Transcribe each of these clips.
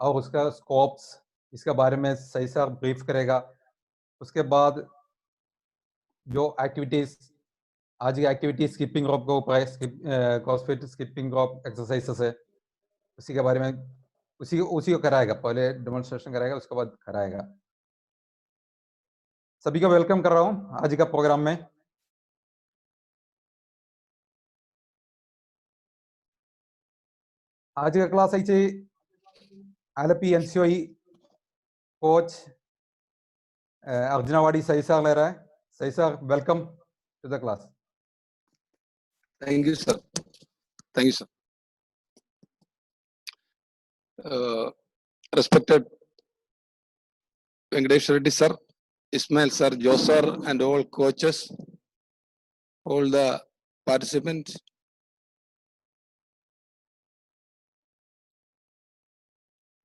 और उसका स्कोप्स इसके बारे में सही से ब्रीफ करेगा। उसके बाद जो एक्टिविटीज आज की एक्टिविटी स्किपिंग रोप के ऊपर है, क्रॉसफिट स्किपिंग रोप एक्सरसाइजेस है, उसी के बारे में उसी उसी को कराएगा। पहले डेमोन्स्ट्रेशन कराएगा, उसके बाद कराएगा। सभी को वेलकम कर रहा हूं आज का प्रोग्राम में। आज का क्लास అయితే आलपी एनसीओई कोच अर्जुनावाड़ी सही सर ले रहा है। सही sir, welcome to the class. Thank you, sir. Thank you, sir. Respected Venkatesh Reddy sir, Ismail sir, Joe sir, and all coaches, all the participants,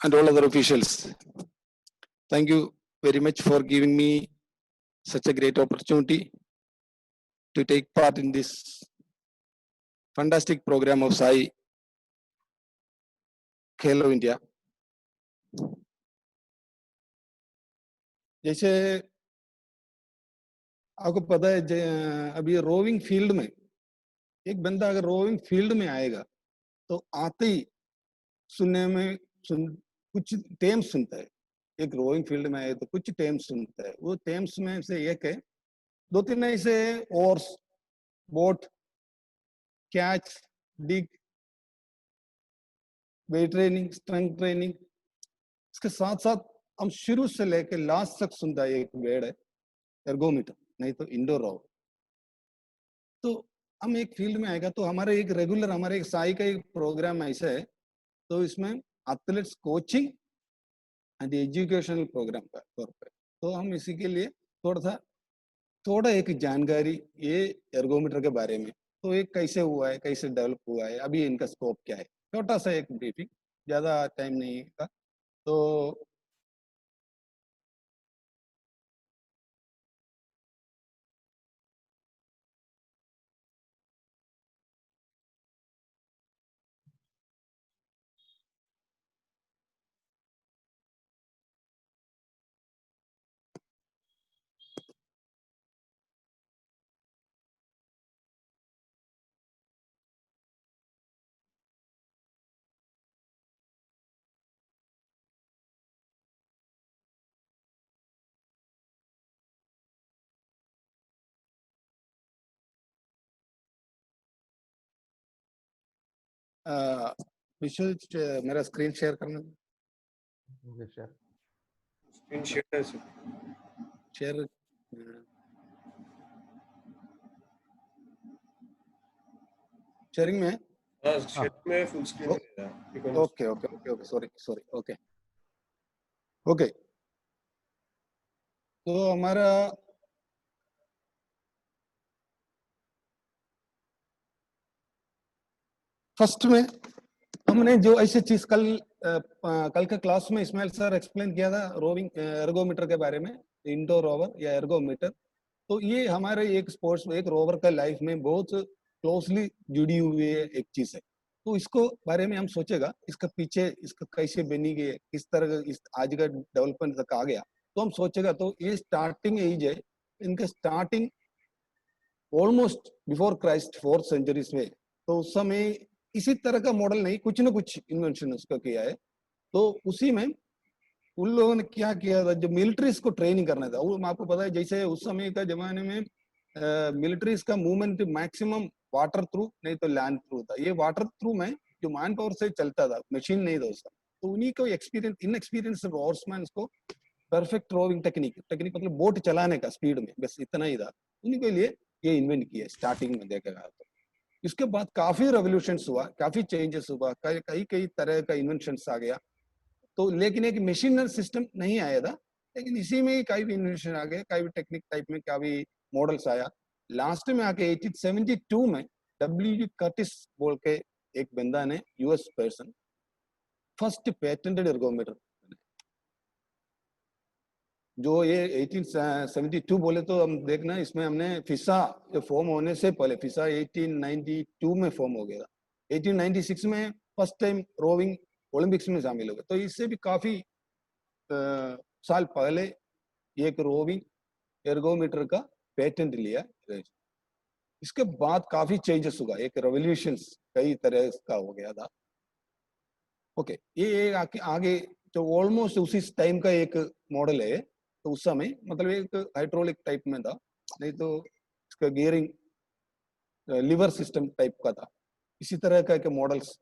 and all other officials. Thank you very much for giving me such a great opportunity to take part in this fantastic program of Sai Khelo India. जैसे आपको पता है अभी roving field में एक बंदा अगर roving field में आएगा तो आते ही सुनने में कुछ टेम्स सुनता है। एक रोविंग फील्ड में आए तो कुछ टेम्स सुनता है। वो टेम्स में से एक है, दो तीन ऐसे ओर्स, बोट, कैच, डिग, वेट ट्रेनिंग, स्ट्रेंथ ट्रेनिंग। इसके साथ साथ हम शुरू से लेकर लास्ट तक सुनता है एक वर्ड है एर्गोमीटर, नहीं तो इंडोर रोवर। तो हम एक फील्ड में आएगा तो हमारे एक रेगुलर हमारे एक साई का एक प्रोग्राम ऐसा है, तो इसमें athletes coaching and educational program का तौर पर तो हम इसी के लिए थोड़ा एक जानकारी ये एर्गोमीटर के बारे में, तो ये कैसे हुआ है, कैसे डेवलप हुआ है, अभी इनका स्कोप क्या है, छोटा सा एक ब्रीफिंग, ज्यादा टाइम नहीं का। तो विशुअल मेरा स्क्रीन शेयर करना, स्क्रीन शेयर शेयरिंग में शेयर में फुल स्क्रीन है। Okay okay okay okay sorry okay okay. तो हमारा फर्स्ट में हमने जो ऐसी चीज कल का क्लास में इस्माइल सर एक्सप्लेन किया था रोविंग एर्गोमीटर के बारे में, इंडोर रोवर या एर्गोमीटर। तो ये हमारे एक स्पोर्ट्स में एक रोवर का लाइफ में बहुत क्लोजली जुड़ी हुई है एक चीज है। तो इसको बारे में हम सोचेगा, इसका पीछे इसका कैसे बनी गई, किस तरह इस आज का डेवलपमेंट तक आ गया, तो हम सोचेगा तो ये स्टार्टिंग एज है, इनका starting almost before Christ 4th centuries में। तो उस समय इसी तरह का मॉडल नहीं, कुछ न कुछ इन्वेंशन उसका किया है। तो उसी में उन लोगों ने क्या किया था, जो मिलिट्रीज को ट्रेनिंग करना था, वो आपको पता है जैसे उस समय का जमाने में मिलिट्रीज का मूवमेंट मैक्सिमम वाटर थ्रू नहीं तो लैंड थ्रू था। ये वाटर थ्रू में जो मैन पावर से चलता था, मशीन नहीं था उसका। तो उन्हीं को एक्सपीरियंस इनएक्सपीरियंस हॉर्समैन को परफेक्ट रोविंग टेक्निक मतलब बोट चलाने का स्पीड में, बस इतना ही था। उन्हीं के लिए ये इन्वेंट किया स्टार्टिंग में देखेगा तो। इसके बाद काफी रेवोल्यूशंस हुआ, काफी चेंजेस हुआ, कई तरह का इन्वेंशंस आ गया। तो लेकिन एक मशीनरी सिस्टम नहीं आया था, लेकिन इसी में कई भी इन्वेंशन आ गए, कई भी टेक्निक टाइप में कई भी मॉडल्स आया। लास्ट में आके 1872 में W. कर्टिस बोल के एक बंदा ने, US person, first patented ergometer जो ये 1872 बोले तो हम देखना, इसमें हमने फिसा जो फॉर्म होने से पहले, फिसा 1892 में फॉर्म हो गया था। 1896 में फर्स्ट टाइम रोविंग ओलंपिक्स में शामिल हुए। तो इससे भी काफी साल पहले एक रोविंग एर्गोमीटर का पेटेंट लिया। इसके बाद काफी चेंजेस हुआ, एक रेवोल्यूशन कई तरह का हो गया था। ओके, ये आगे तो ऑलमोस्ट उसी टाइम का एक मॉडल है। तो उस समय मतलब एक हाइड्रोलिक टाइप में था, नहीं तो इसका गियरिंग लीवर सिस्टम टाइप का था। इसी तरह का एक मॉडल्स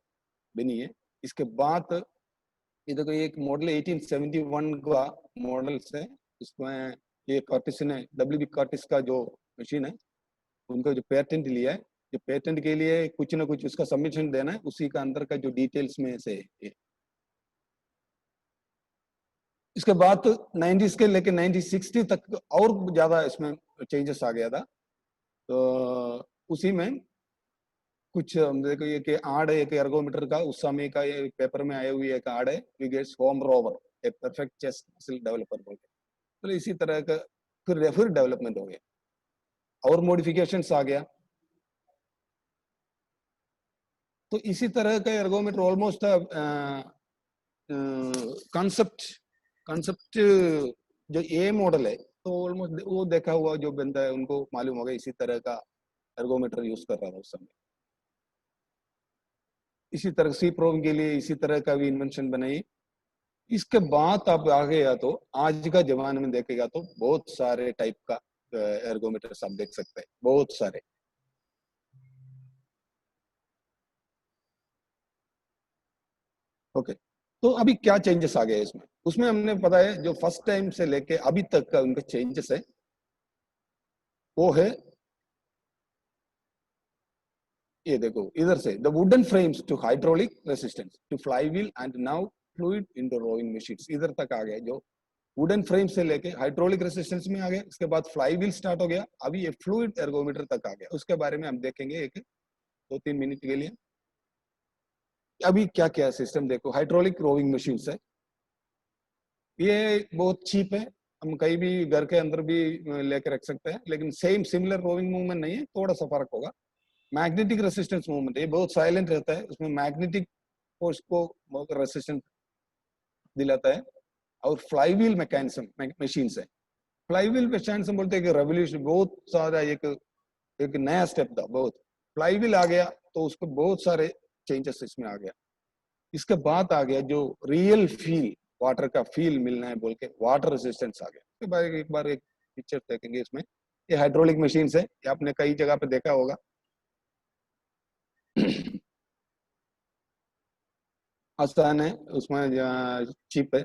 बनी है। इसके बाद इधर एक मॉडल 1871 का मॉडल्स है। इसमें ये कर्टिस ने WB कर्टिस का जो मशीन है उनको जो पेटेंट लिया है, जो पेटेंट के लिए कुछ ना कुछ उसका सबमिशन देना है, उसी का अंदर का जो डिटेल्स में से है। इसके बाद 90s के लेके 1960 तक और ज्यादा इसमें चेंजेस आ गया था। तो उसी में कुछ देखो ये कि आड़ है, एक एर्गोमीटर का उस समय का ये पेपर में आए हुई एक आड़ है, विगेट्स home rower a perfect chest muscle developer बोल के। तो इसी तरह का फिर डेवलपमेंट हो गया और मॉडिफिकेशंस आ गया। तो इसी तरह का एर्गोमीटर ऑलमोस्ट कंसेप्ट जो ए मॉडल है तो ऑलमोस्ट वो देखा हुआ जो बंदा है उनको मालूम होगा, इसी तरह का एर्गोमीटर यूज कर रहा था उस समय। इसी तरह सी प्रोम के लिए इसी तरह का भी इन्वेंशन बनाई। इसके बाद आप आ गया तो आज का जमाने में देखेगा तो बहुत सारे टाइप का एर्गोमीटर्स आप देख सकते हैं, बहुत सारे। ओके, तो अभी क्या चेंजेस आ गए इसमें, उसमें हमने पता है जो फर्स्ट टाइम से लेके अभी तक का उनका चेंजेस है वो है ये देखो इधर से the wooden frames to hydraulic resistance to flywheel and now fluid in the rowing machines, इधर तक आ गया। जो वुडन फ्रेम से लेके हाइड्रोलिक रेसिस्टेंस में आ गया, इसके बाद फ्लाईव्हील स्टार्ट हो गया, अभी ये फ्लूइड एर्गोमीटर तक आ गया। उसके बारे में हम देखेंगे एक 2-3 मिनट के लिए। अभी क्या क्या सिस्टम देखो, हाइड्रोलिक रोविंग मशीन है, ये बहुत चीप है, हम कहीं भी घर के अंदर भी लेकर रख सकते हैं, लेकिन सेम सिमिलर रोविंग मूवमेंट नहीं है, थोड़ा सा फर्क होगा। मैग्नेटिक रेसिस्टेंस मूवमेंट ये बहुत साइलेंट रहता है, उसमें मैग्नेटिक फोर्स को रेसिस्टेंस दिलाता है। और फ्लाईव्हील मैकेनिज्म मशीन है, फ्लाईव्हील मैकेनिज्म बोलते हैं कि रेवोल्यूशन बहुत सारा एक नया स्टेप था बहुत। फ्लाईव्हील आ गया तो उसको बहुत सारे चेंजेस इसमें आ गया। इसके बाद आ गया जो रियल फील, वाटर का फील मिलना है बोल के वाटर रेजिस्टेंस आ गया। उसके बाद एक बार एक पिक्चर देखेंगे इसमें, ये हाइड्रोलिक मशीन है, ये आपने कई जगह पे देखा होगा। आसान है, उसमें चिप है,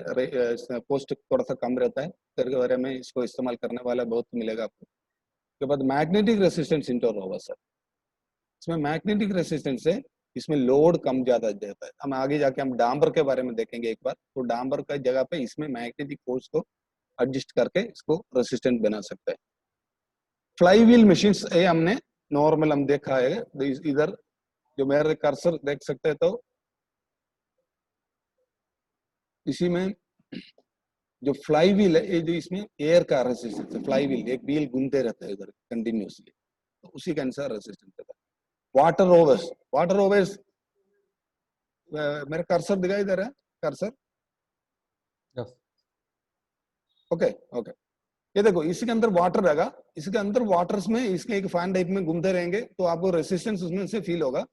पोस्ट थोड़ा सा कम रहता है, के बारे में इसको इस्तेमाल करने वाला बहुत मिलेगा आपको। उसके बाद मैग्नेटिक रेसिस्टेंस इंटर होगा सर, इसमें मैग्नेटिक रेसिस्टेंस है, इसमें लोड कम ज्यादा देता है। हम आगे जाके हम डांबर के बारे में देखेंगे एक बार, तो डांबर का जगह पे इसमें मैग्नेटिक फोर्स को एडजस्ट करके इसको रेसिस्टेंट बना सकता है। फ्लाईव्हील मशीन्स ये हमने नॉर्मल हम देखा है, इधर जो मेरे कर्सर देख सकते हैं, तो इसी में जो फ्लाईव्हील है, ये जो इसमें एयर का रेसिस्टेंस है, फ्लाईव्हील एक व्हील घूमते रहता है इधर कंटिन्यूसली, तो उसी के अनुसार रेसिस्टेंस रहता है। वाटर ओवर्स मेरा कर्सर दिखाई दे रहा है, कर्सर यस ओके ओके, ये देखो इसके अंदर वाटर रहेगा, इसके अंदर वाटर्स में इसके एक फैन टाइप में घूमते रहेंगे, तो आपको रेसिस्टेंस उसमें से फील होगा।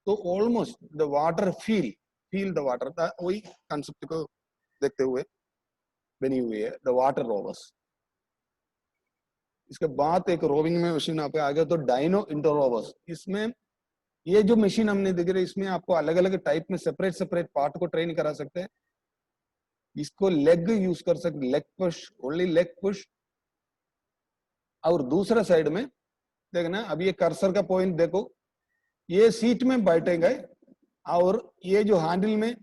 तो almost the water feel the water, वही कंसेप्ट को देखते हुए बनी हुई है द वाटर रोवर्स। इसके बाद एक रोविंग में मशीन आप आ गया तो डायनो इंटररोवर्स। इसमें ये जो मशीन हमने देख रहे, इसमें आपको अलग अलग टाइप में सेपरेट पार्ट को ट्रेन करा सकते हैं। इसको लेग यूज कर सकते, leg push, only leg push. और दूसरा साइड में देखना, अभी ये कर्सर का पॉइंट देखो, ये सीट में बैठेंगे और ये जो हैंडल में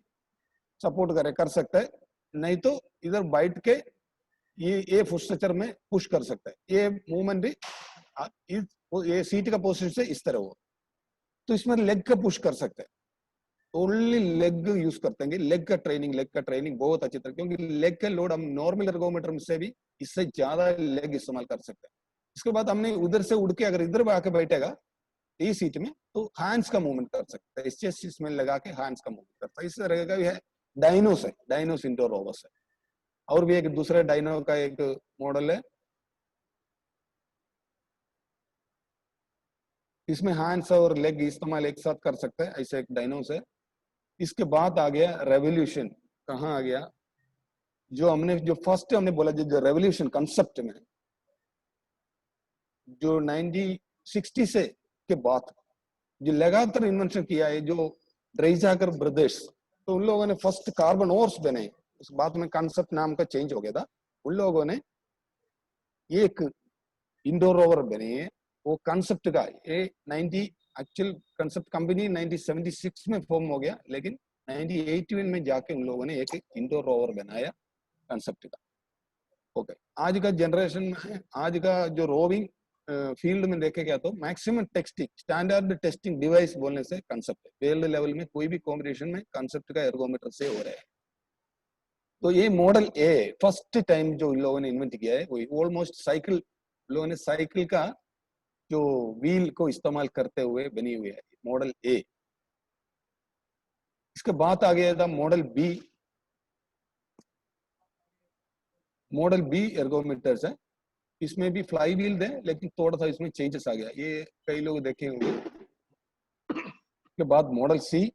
सपोर्ट कर सकता है, नहीं तो इधर बैठ के ये फुट स्ट्रक्चर में पुश कर सकता है। ये मूवमेंट ये सीट का पोजीशन से इस तरह हो, तो इसमें लेग का पुश कर सकते हैं, ओनली लेग यूज करते हैं। लेग का ट्रेनिंग बहुत अच्छी तरह, क्योंकि लेग का लोड हम नॉर्मल एर्गोमीटर से भी इससे ज्यादा लेग इस्तेमाल कर सकते हैं। इसके बाद हमने उधर से उड़ के अगर इधर आके बैठेगा ये सीट में, तो हैंड्स का मूवमेंट कर सकता है, इस चेस्ट इसमें लगा के हैंड्स का मूवमेंट करता है। इस तरह का भी है डायनोस है, डायनोस इंडोर रोवर्स है। और भी एक दूसरे डायनो का एक मॉडल है, इसमें हैंड्स और लेग इस्तेमाल एक साथ कर सकते हैं, ऐसे एक डायनोस है। इसके बाद आ गया रेवोल्यूशन। कहाँ आ गया? जो हमने जो फर्स्ट हमने बोला जो रेवोल्यूशन कंसेप्ट में जो 1960 से के बाद जो लगातार इन्वेंशन किया है जो ड्रेइज़ाकर ब्रदर्स, तो उन लोगों ने फर्स्ट कार्बन ओर्स बनाए। उस बाद में कंसेप्ट नाम का चेंज हो गया था। उन लोगों ने एक इंडोर रोवर बने हैं, वो कंसेप्ट का ये 90 एक्चुअल कंसेप्ट कंपनी 1976 में फॉर्म हो गया, लेकिन 1981 में जाके उन लोगों ने एक इंडोर रोवर बनाया कंसेप्ट का। ओके, आज का जनरेशन में आज का जो रोविंग फील्ड में देखेगा तो maximum testing standard testing device बोलने से कंसेप्ट है। वर्ल्ड लेवल में कोई भी कॉम्पिटिशन में कंसेप्ट का एर्गोमीटर से हो रहा है। तो ये मॉडल ए फर्स्ट टाइम जो इन लोगों ने इन्वेंट किया है, वो ऑलमोस्ट साइकिल, लोगों ने साइकिल का जो व्हील को इस्तेमाल करते हुए बनी हुई है मॉडल ए। इसके बाद आ गया था मॉडल बी। मॉडल बी एर्गोमीटर्स है, इसमें भी फ्लाई व्हील है, लेकिन थोड़ा सा इसमें चेंजेस आ गया, ये कई लोग देखे होंगे। के बाद मॉडल सी,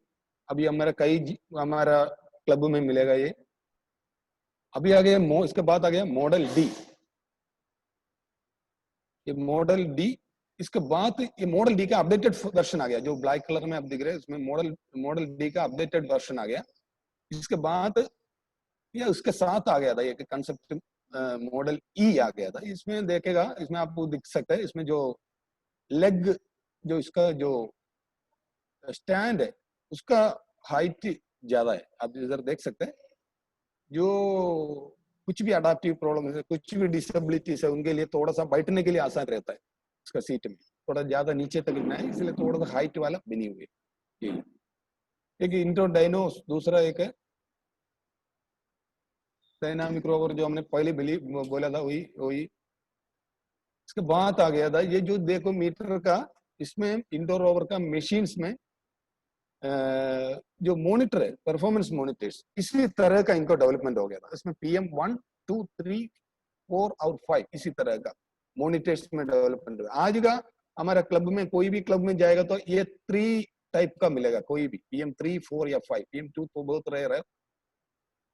अभी हमारा क्लब में मिलेगा ये। अभी आ गया इसके बाद आ गया मॉडल डी। ये मॉडल डी, इसके बाद ये मॉडल डी का अपडेटेड वर्जन आ गया, जो ब्लैक कलर में आप दिख रहे हैं, इसमें मॉडल डी का अपडेटेड वर्जन आ गया। इसके बाद या उसके साथ आ गया था एक कंसेप्ट मॉडल ई आ गया था। इसमें देखेगा, इसमें आपको दिख सकता है, इसमें जो लेग जो इसका जो स्टैंड है उसका हाइट ज्यादा है, आप इधर देख सकते हैं। जो कुछ भी अडाप्टिव प्रॉब्लम है, कुछ भी डिसेबिलिटीज है, उनके लिए थोड़ा सा बैठने के लिए आसान रहता है। इसका सीट में थोड़ा ज्यादा नीचे तक गिरना है, इसलिए थोड़ा सा हाइट वाला बनी हुई है। एक इंडोर डायनो, दूसरा एक है डायनामिक रोवर, जो हमने पहले बोला था वही। इसके बाद आ गया था ये जो देखो मीटर का, इसमें इंडोर रोवर का मशीन्स में जो मॉनिटर है, परफॉर्मेंस मॉनिटर्स, इसी तरह का इनको डेवलपमेंट हो गया था। इसमें PM 1, 2, 3, 4 और 5 इसी तरह का मॉनिटर्स में डेवलपमेंट हुआ। आज का हमारा क्लब में कोई भी क्लब में जाएगा तो ये 3 टाइप का मिलेगा, कोई भी PM 3, 4 या 5। PM 2 तो बहुत रेयर है।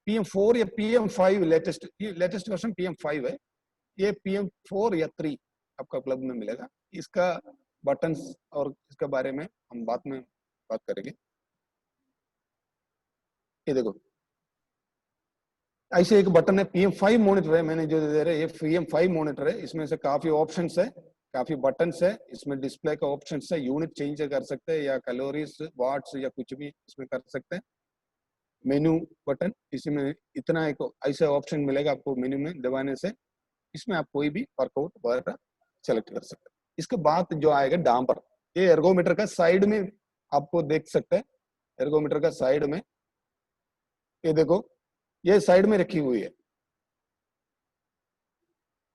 PM 4 या PM 5 लेटेस्ट वर्जन PM 5 है। ये PM 4 या 3 आपका क्लब में मिलेगा। इसका बटन्स और इसके बारे में हम बाद में बात करेंगे। ये देखो, ऐसे एक बटन है, PM 5 मॉनिटर है, मैंने जो दे रहे ये PM 5 मॉनिटर है। इसमें से काफी ऑप्शंस है, काफी बटन्स है। इसमें डिस्प्ले का ऑप्शंस है, यूनिट चेंज कर सकते हैं या कैलोरीज, वाट्स या कुछ भी इसमें कर सकते हैं। मेनू बटन, इसमें इतना एक ऐसा ऑप्शन मिलेगा आपको मेन्यू में दबाने से, इसमें आप कोई भी वर्कआउट वगैरह सेलेक्ट कर सकते हैं। इसके बाद जो आएगा डांपर, ये एर्गोमीटर का साइड में आपको देख सकते हैं। एर्गोमीटर का साइड में ये देखो, ये साइड में रखी हुई है,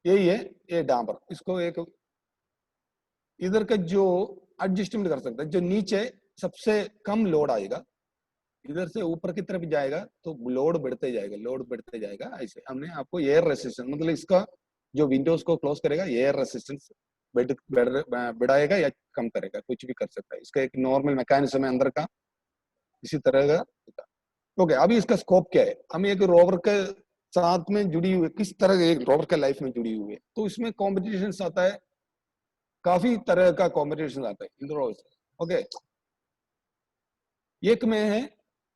यही है ये डांपर। इसको एक इधर का जो एडजस्टमेंट कर सकते हैं, जो नीचे सबसे कम लोड आएगा, इधर से ऊपर की तरफ जाएगा तो लोड बढ़ते जाएगा, लोड बढ़ते जाएगा। ऐसे हमने आपको एयर रेसिस्टेंस, मतलब इसका जो विंडोज को क्लोज करेगा, एयर रेसिस्टेंस बढ़ाएगा या कम करेगा, कुछ भी कर सकता है। इसका एक नॉर्मल मैकेनिज्म है अंदर का, इसी तरह का। ओके, अभी इसका स्कोप क्या है? हम एक रोवर के साथ में जुड़ी हुई, किस तरह एक रोवर के लाइफ में जुड़ी हुई है, तो इसमें कॉम्पिटिशन आता है, काफी तरह का कॉम्पिटिशन आता है इन रोवर्स। ओके, एक में है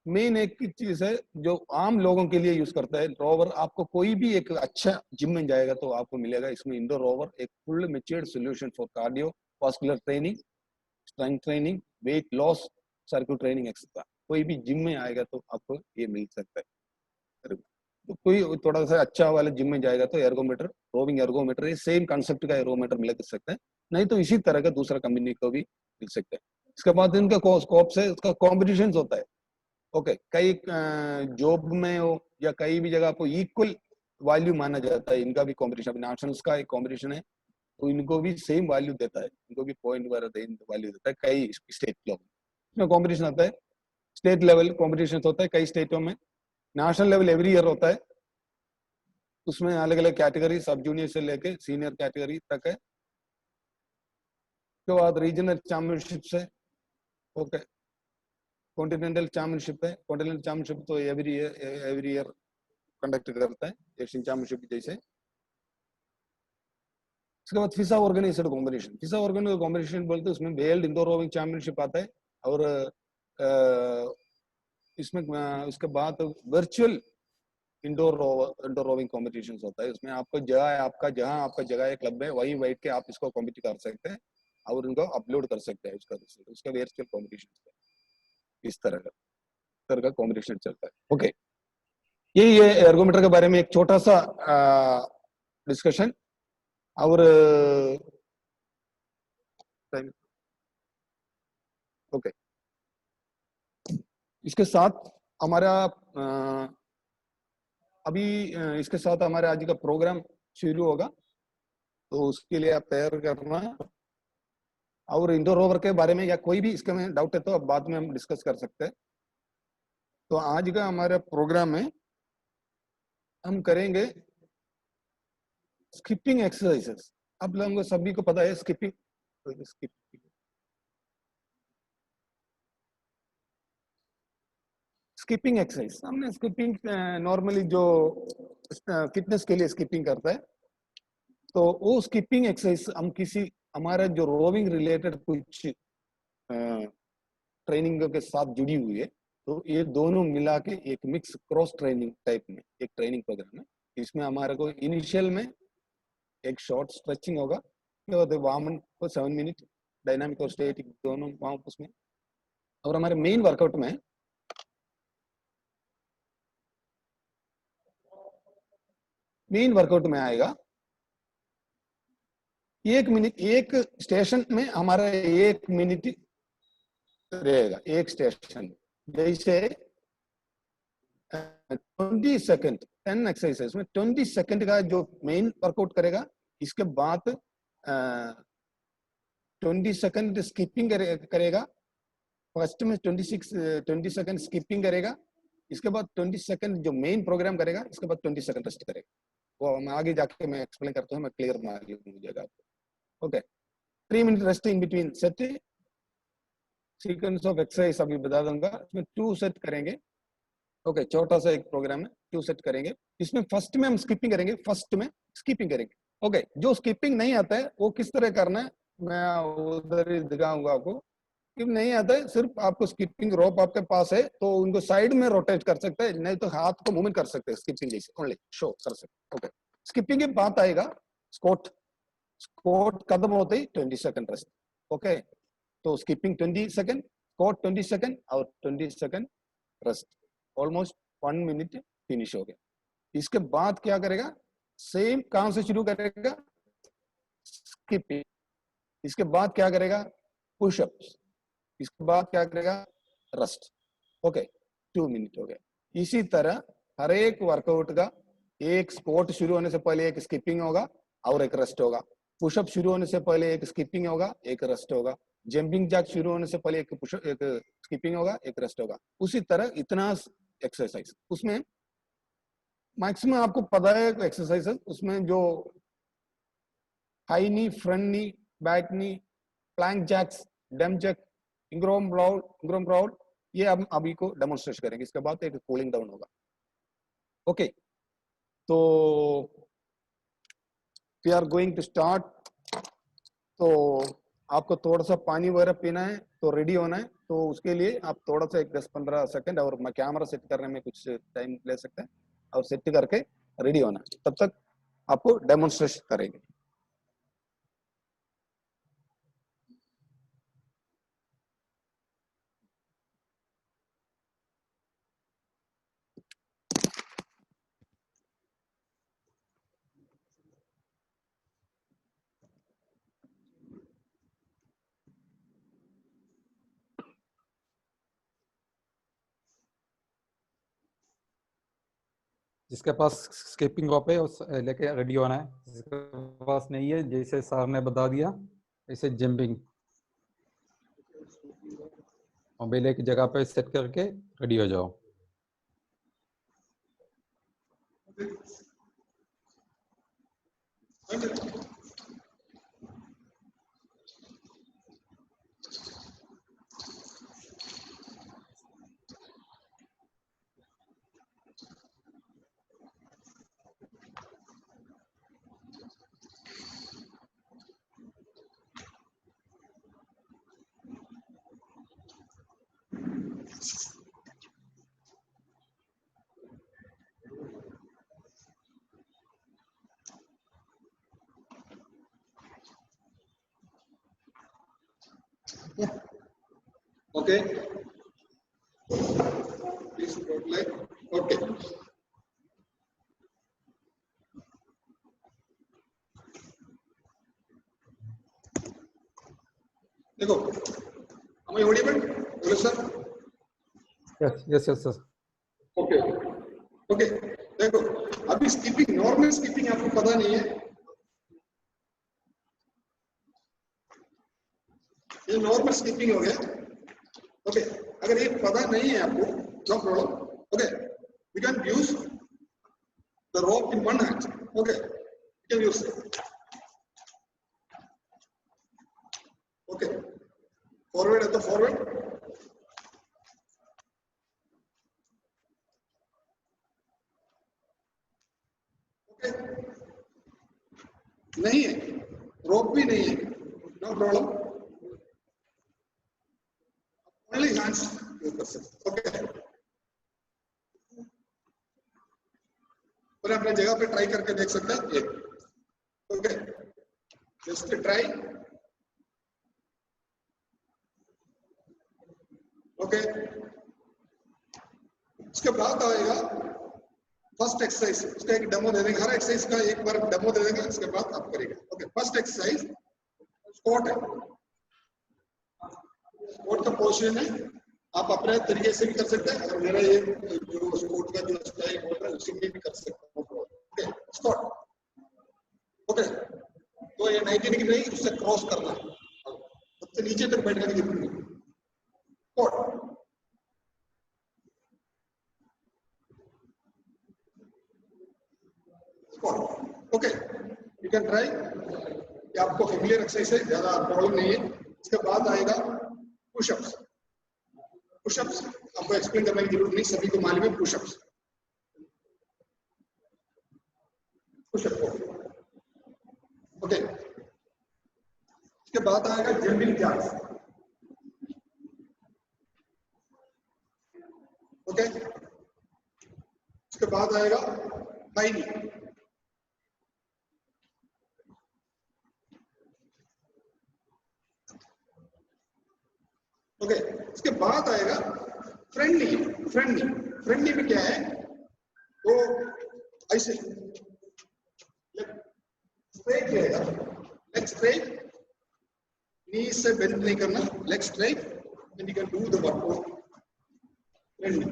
मेन एक चीज है जो आम लोगों के लिए यूज करता है रोवर। आपको कोई भी एक अच्छा जिम में जाएगा तो आपको मिलेगा इसमें इंडोर रोवर, एक full matured solution for cardio vascular training, strength training, weight loss, circuit training etcetera. कोई भी जिम में आएगा तो आपको ये मिल सकता है। तो कोई थोड़ा सा अच्छा वाला जिम में जाएगा तो एर्गोमीटर, रोविंग एर्गोमीटर, ये सेम कंसेप्ट का एर्गोमीटर मिल सकता है, नहीं तो इसी तरह का दूसरा कंपनी को भी मिल सकता है। इसके बाद इनका स्कोप से इसका कॉम्पिटिशन होता है। ओके, कई जॉब में हो या कई भी जगह आपको इक्वल वैल्यू माना जाता है। इनका भी कॉम्पिटिशन, नेशनल्स का एक कॉम्पिटिशन है तो इनको भी सेम वैल्यू देता है, इनको भी पॉइंट वैल्यू देता है। कई स्टेट लेवल में कॉम्पिटिशन आता है, स्टेट लेवल कॉम्पिटिशन होता है कई स्टेटों में। नेशनल लेवल एवरी ईयर होता है, उसमें अलग अलग कैटेगरी सब जूनियर से लेके सीनियर कैटेगरी तक है। उसके बाद रीजनल चैंपियनशिप है, ओके। कॉन्टिनेंटल चैंपियनशिप है, कॉन्टिनेंटल चैंपियनशिप तो एवरी ईयर कंडक्ट करता है एशियन चैंपियनशिप जैसे। उसके बाद फिसा ऑर्गेनाइज्ड कॉम्पिटिशन, फिसा ऑर्गेनाइज्ड कॉम्पिटिशन बोलते हैं उसमें वर्ल्ड इंडोर रोविंग चैंपियनशिप आता है, और इसमें उसके बाद वर्चुअल इंडोर रोविंग कॉम्पिटिशन होता है। उसमें आपको जगह है, आपका जहां आपका जगह है क्लब में वहीं बैठ के आप इसको कॉम्पिट कर सकते हैं और उनको अपलोड कर सकते हैं उसका रिजल्ट, उसका वर्चुअल कॉम्पिटिशन। इस तरह का कॉम्पिटिशन चलता है, ओके। ये एर्गोमीटर के बारे में एक छोटा सा डिस्कशन। और ओके, इसके साथ हमारा अभी इसके साथ हमारे आज का प्रोग्राम शुरू होगा, तो उसके लिए आप तैयार करना। और इंडोर रोवर के बारे में या कोई भी इसके में डाउट है तो अब बाद में हम डिस्कस कर सकते हैं। तो आज का हमारे प्रोग्राम में हम करेंगे स्किपिंग एक्सरसाइजेस। आप लोगों को सभी को पता है स्किपिंग स्किपिंग एक्सरसाइज। हमने स्किपिंग नॉर्मली जो फिटनेस के लिए स्किपिंग करता है, तो वो स्किपिंग एक्सरसाइज हम किसी हमारा जो रोविंग रिलेटेड कुछ ट्रेनिंग के साथ जुड़ी हुई है, तो ये दोनों मिला के एक मिक्स क्रॉस ट्रेनिंग टाइप में एक ट्रेनिंग प्रोग्राम है। इसमें हमारे को इनिशियल में एक शॉर्ट स्ट्रेचिंग होगा, वार्म को 7 मिनट, डायनामिक और स्टैटिक दोनों वार्म उसमें। और हमारे मेन वर्कआउट में आएगा 1 मिनट, एक स्टेशन में हमारा 1 मिनट रहेगा एक स्टेशन। जैसे 20 सेकंड 10 एक्सरसाइज में 20 सेकंड का जो मेन वर्कआउट करेगा, इसके बाद 20 सेकंड स्किपिंग करेगा। फर्स्ट में 20 सेकंड स्किपिंग करेगा, इसके बाद 20 सेकंड जो मेन प्रोग्राम करेगा, इसके बाद 20 सेकंड रेस्ट करेगा। वो मैं आगे जाके मैं एक्सप्लेन करता हूँ, मैं क्लियर मालूम हो जाएगा आपको, okay. 3 minute rest in between set. Sequence of exercise अभी बता दूंगा, इसमें 2 सेट करेंगे, ओके। छोटा सा एक प्रोग्राम है, 2 सेट करेंगे। इसमें फर्स्ट में हम स्किपिंग करेंगे, ओके। जो स्किपिंग नहीं आता है वो किस तरह करना है मैं उधर ही दिखाऊंगा आपको। स्किप नहीं आता है, सिर्फ आपको स्किपिंग रोप आपके पास है तो उनको साइड में रोटेट कर सकते हैं, नहीं तो हाथ को मूवमेंट कर सकते हैं स्किपिंग जैसे ओनली शो कर सकते, ओके। स्किपिंग के बाद आएगा स्क्वाट। स्क्वाट खत्म होते ही 20 सेकंड रेस्ट, ओके। तो स्किपिंग 20 सेकंड, स्क्वाट 20 सेकंड और 20 second rest, almost 1 minute finish हो गया। इसके बाद क्या करेगा, सेम कहां से शुरू करेगा, स्किपिंग। इसके बाद क्या करेगा, पुशअप्स। इसके बाद क्या करेगा, रेस्ट, ओके। 2 मिनट हो गया। इसी तरह हर एक वर्कआउट का एक स्क्वाट शुरू होने से पहले एक स्किपिंग होगा और एक रेस्ट होगा। पुशअप शुरू होने से पहले एक स्किपिंग होगा, एक रेस्ट होगा। जंपिंग जैक शुरू होने से पहले एक स्किपिंग होगा, एक रेस्ट होगा। उसी तरह इतना एक्सरसाइज, उसमें मैक्सिमम आपको पता है एक्सरसाइज, उसमें जो high knee, front knee, back knee, plank jacks, डम जैक, इंग्रोम ब्राउड, ये हम अभी को डेमोन्स्ट्रेट करेंगे। इसके बाद एक कूलिंग डाउन होगा, ओके। तो we are going to start. तो आपको थोड़ा सा पानी वगैरह पीना है तो रेडी होना है, तो उसके लिए आप थोड़ा सा एक 10-15 सेकंड और मैं कैमरा सेट करने में कुछ टाइम ले सकते हैं और सेट करके रेडी होना है, तब तक आपको डेमोन्स्ट्रेशन करेंगे। जिसके पास स्किपिंग रोप है उस लेके रेडी होना है, जिसके पास नहीं है जैसे सर ने बता दिया ऐसे जंपिंग मोबाइल एक जगह पे सेट करके रेडी हो जाओ। Okay. Please put like okay. देखो, am I audible? Hello sir. Yes, sir. Okay. Okay. देखो, अभी स्कीपिंग, नॉर्मल स्कीपिंग आपको पता नहीं है। ये नॉर्मल स्कीपिंग हो गया। ओके, अगर ये पता नहीं है आपको, no problem. Okay, we can use the rope in one hand. Okay, we can use. Okay, forward है तो फॉरवर्ड। ओके, नहीं है, रोप भी नहीं है, no problem. Only hands use कर सकते। ओके, और अपने जगह पे ट्राई करके देख सकते हैं। एक ओके, जस्ट ट्राई। ओके, उसके बाद आएगा फर्स्ट एक्सरसाइज। उसका एक डेमो दे देंगे, हर एक्सरसाइज का एक बार डेमो दे देंगे, उसके बाद आप करेंगे। ओके, फर्स्ट एक्सरसाइज स्क्वाट है। स्क्वाट का पोजीशन है, आप अपने तरीके से भी कर सकते हैं। अगर मेरा ये जो स्क्वाट का जो स्टाइल बोल रहा है उसी में भी कर सकते हैं। Okay, squat. ओके, तो ये 90 डिग्री नहीं, उससे क्रॉस करना है, सबसे नीचे तक बैठने की जरूरत नहीं। Squat. Okay, you can try. ये आपको फेमिलियर एक्सरसाइज है, ज्यादा प्रॉब्लम नहीं है। इसके बाद आएगा पुशअप्स। पुशअप्स आपको एक्सप्लेन करने की जरूरत नहीं, सभी को मालूम है पुशअप्स। पुशअप। ओके, इसके बाद आएगा जंपिंग जैक्स। ओके, इसके बाद आएगा हाई नी। ओके, इसके बाद आएगा फ्रेंडली। फ्रेंडली में क्या है, वो ऐसे स्ट्रेट रहेगा, लेग स्ट्रेट, नी से बेंड नहीं करना, leg straight, and you can do the workout friendly.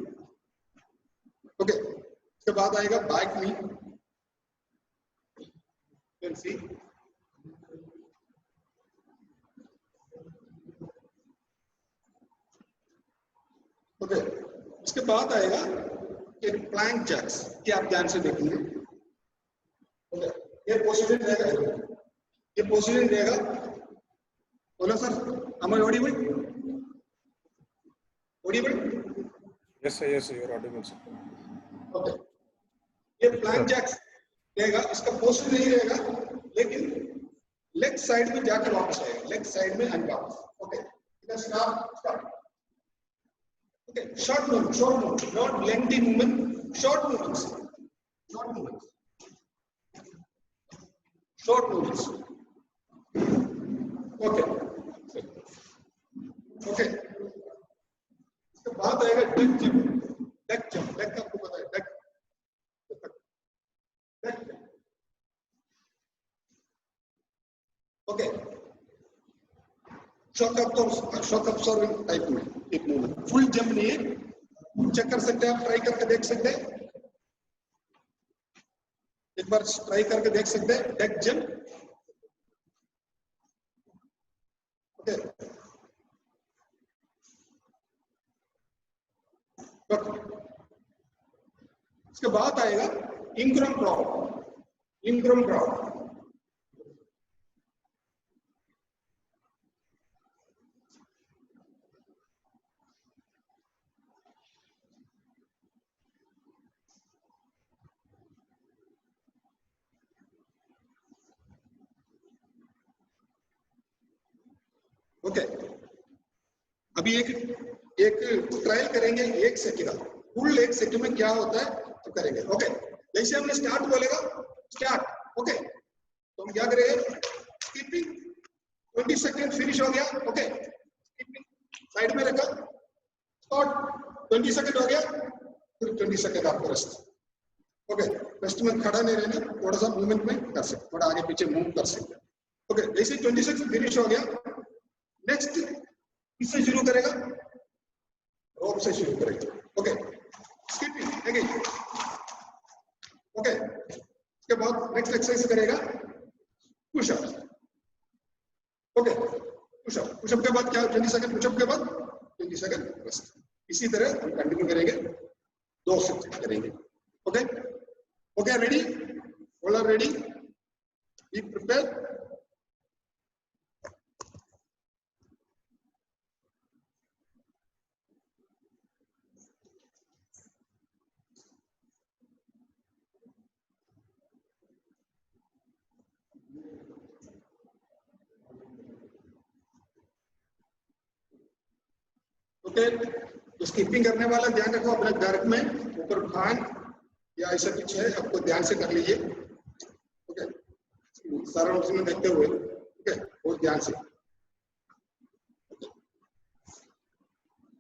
Okay, इसके बाद आएगा back knee. Can see. Okay, इसके बाद आएगा एक प्लैंक जैक्स, ये आप ध्यान से देखेंगे। ओके, ये पोजीशन रहेगा, ये पोजीशन रहेगा। बोलो sir, am I audible? Audible? Yes, sir. Yes, sir. You're audible, sir. Okay, ये प्लैंक जैक्स रहेगा, इसका पोजीशन नहीं रहेगा, लेकिन लेग साइड में जाकर वापस आएगा, लेग साइड में एंड वापस। Okay, start. Okay, short movement, not lengthy movement, short movements. Okay. Okay. इसके बाद आएगा डक जंप, डक आपको पता है, duck. Okay, shock absorbing type में एक मूवमेंट, फुल जंप नहीं है, चेक कर सकते हैं आप, ट्राई करके देख सकते हैं, एक बार ट्राई करके देख सकते हैं। Deck jump. ओके, इसके बाद आएगा Ingram crowd. Ingram crowd. Okay अभी एक ट्रायल करेंगे 1 सेकंड का, फुल 1 सेकंड में क्या होता है तो करेंगे। ओके जैसे हमने स्टार्ट बोलेगा स्टार्ट, ओके तो हम क्या करेंगे स्किपिंग 20 सेकंड फिनिश हो गया, ओके स्किपिंग साइड में रखा, स्टार्ट 20 सेकंड हो गया, फिर 20 सेकंड आपको रेस्ट। ओके रेस्ट में खड़ा नहीं रहना, थोड़ा सा मूवमेंट में कर सकते, थोड़ा आगे पीछे मूव कर सकते। ओके जैसे 20 सेकंड फिनिश हो गया, नेक्स्ट किससे शुरू करेगा, रोप से शुरू करेगा। ओके स्किपिंग अगेन, ओके उसके बाद नेक्स्ट एक्सरसाइज करेगा पुशअप। ओके पुशअप के बाद क्या 20 सेकंड पुशअप के बाद 20 सेकंड रेस्ट। इसी तरह हम कंटिन्यू करेंगे, 2 सेट करेंगे। Okay okay ready, all are ready, be prepared. Okay तो स्किपिंग करने वाला ध्यान रखो अपने डायरेक्ट में ऊपर भान या ऐसा कुछ है, आपको ध्यान से कर लीजिए। ओके सराउंड्स में देखते हुए, ओके बहुत ध्यान से।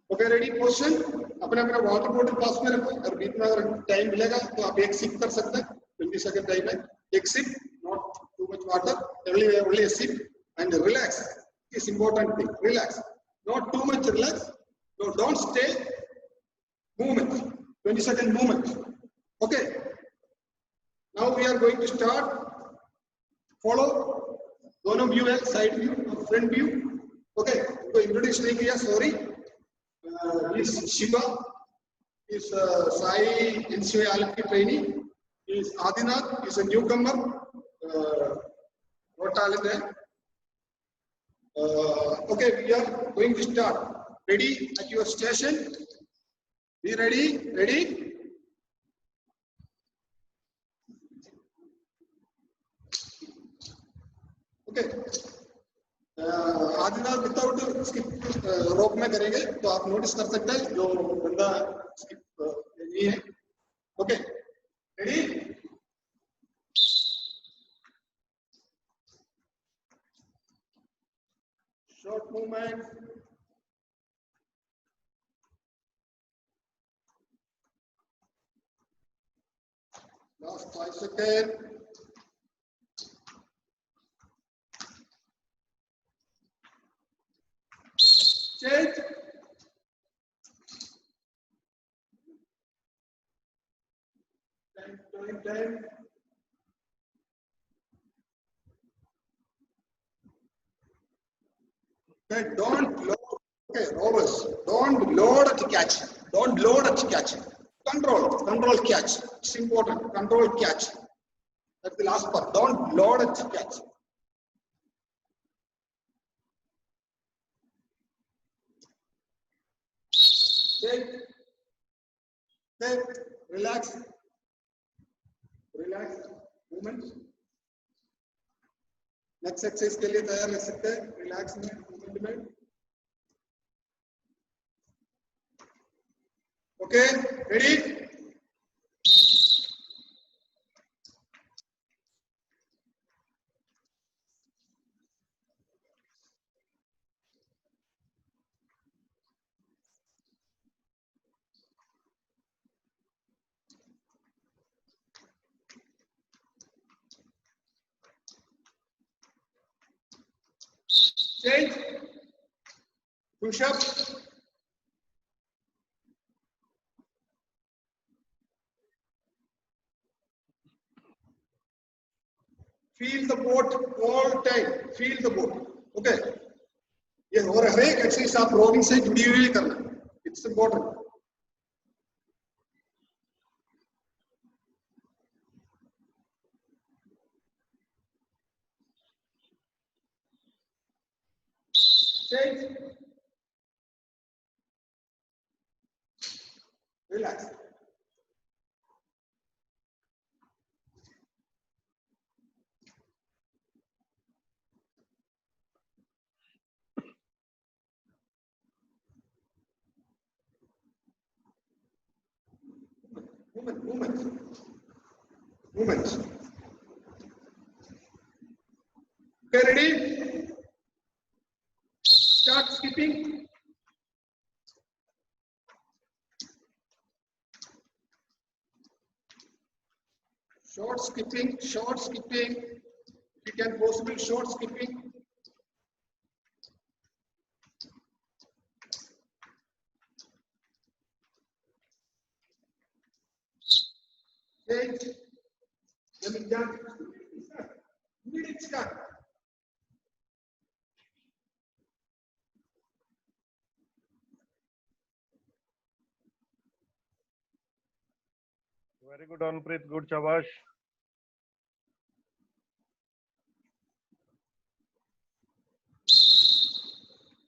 ओके रेडी, पोजीशन अपने अपना वाटर बॉटल पास में रखो, और बीच में अगर टाइम मिलेगा तो आप 1 सिप कर सकते हैं, 20 सेकंड टाइम है, 1 sip, not too much water, only a sip and relax is important thing, relax, not too much relax. So don't stay movement, 20 second movement. Okay now we are going to start, follow दोनों view है, side view और front view. Okay तो introduce नहीं किया, sorry. Is Shiva, is Sai NCOILP trainee, is Adinath, is a newcomer, what talent है। Okay we are going to start. Ready at your station, be ready, ready, okay Adinath without skip rope में करेंगे तो आप notice कर सकते हैं जो बंदा स्किप नहीं है। Okay ready, short movement, last 5 seconds, change, time, okay don't load, okay rovers don't load at catch, don't load at catch, control catch, it's important, control catch, that's the last part, don't load at catch. Take, relax movement। Next exercise के लिए तैयार रह सकते हैं, relax में movement में। Okay ready, change, push up, feel the boat all time, feel the boat। Okay ये और हर एक एक्सरसाइज आप रोविंग से जुड़ी हुई करना, it's important. Change. Relax. Movement. Okay, ready? Start skipping. Short skipping. If you can possible, short skipping. Change. Jumping jump. Immediate start. Very good, Anpreet. Good, Shabash.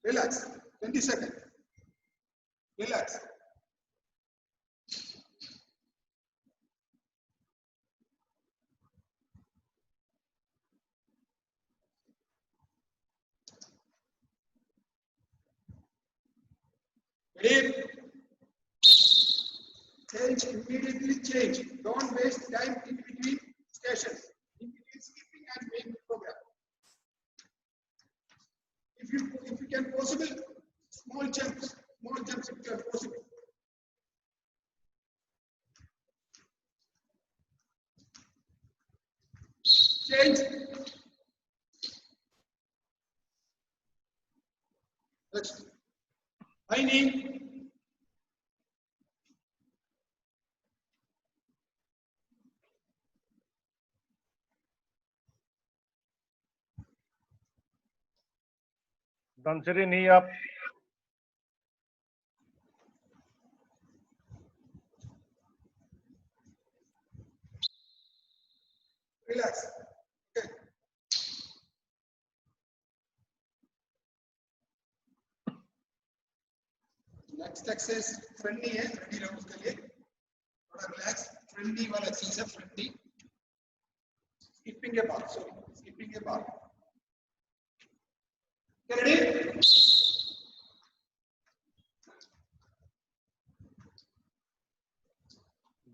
Relax. 20 seconds. Relax. Ready? Change, immediately change. Don't waste time in between stations, in between skipping and main program. If you can possible, small jumps if you are possible. Change. Next. High knee. Danseri, knee up. Relax. Okay. Next exercise front knee है, front knee रहो उसके लिए थोड़ा relax. Front knee वाला exercise है, front knee. Skipping के बाद, skipping के बाद. Ready?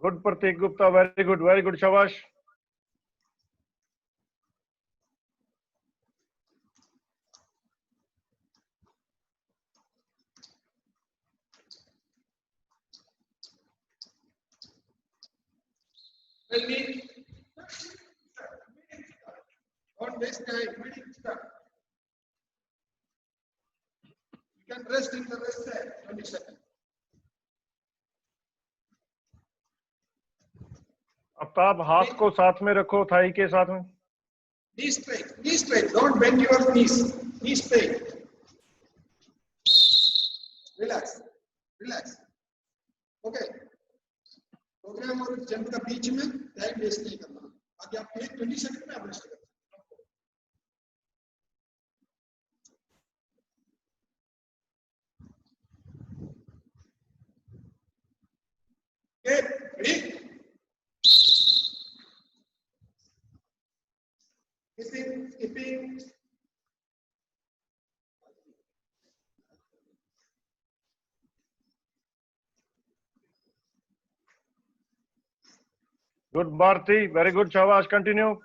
Good, Pratik Gupta. Very good, Shabash. Ready? Don't waste time. Immediate start. You can rest in the rest side. 20 seconds. Aftab, हाथ को साथ में रखो, थाई के साथ में. Knee straight. Don't bend your knees. Knee straight. Relax. Okay. Program और jump का बीच में टाइम वेस्ट नहीं करना. आगे आप 20 सेकंड में आप रेस्ट करें. Okay, ready? Skipping. Good, Bharti. Very good, Shabash. Continue.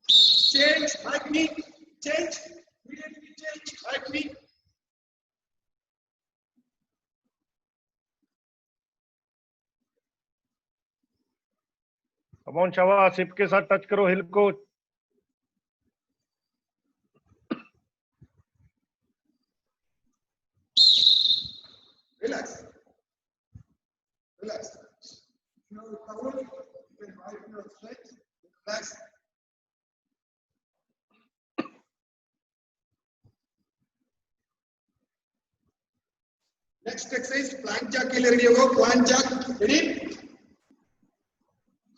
Change, high knee. Change. Immediately change, high knee. Come on, Shabash. Hip के साथ टच करो हिल को. Relax. You know the towel, you can wipe your sweat. Relax. Next exercise, plank jack के लिए ready होगा. Plank jack, ready?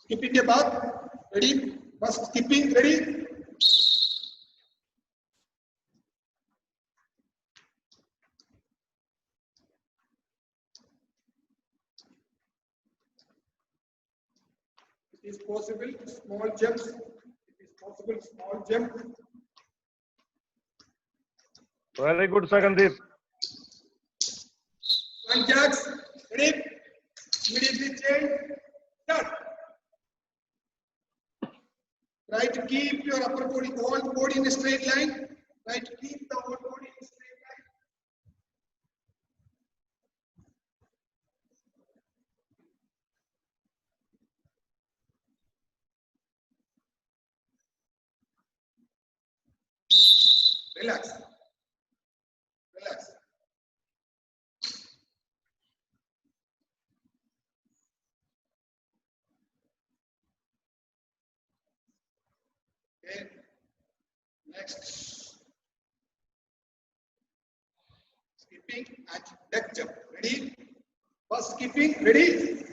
Skipping के बाद, ready? बस skipping, ready? is possible, small jumps. It is possible, small jump. Very good, Sagandeep. One jacks. Ready? Immediately change. Start. Try to keep your upper body, whole body in a straight line. Try to keep the whole body in a straight line. Relax. Relax. Okay. Next. Skipping and duck jump. Ready? First skipping. Ready?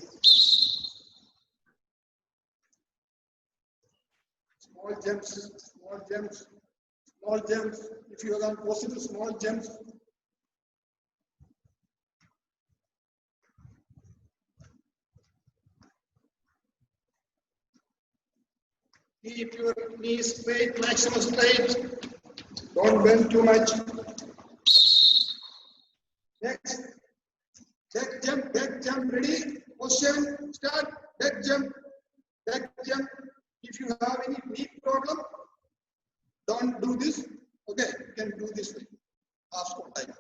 Small jumps. Small jumps. Small jumps. If you are possible, small jumps. Keep your knees straight, maximum straight. Don't bend too much. Next, back jump, ready? Position, start, back jump. If you have any knee problem, don't do this. Okay, you can do this way. Half squat time.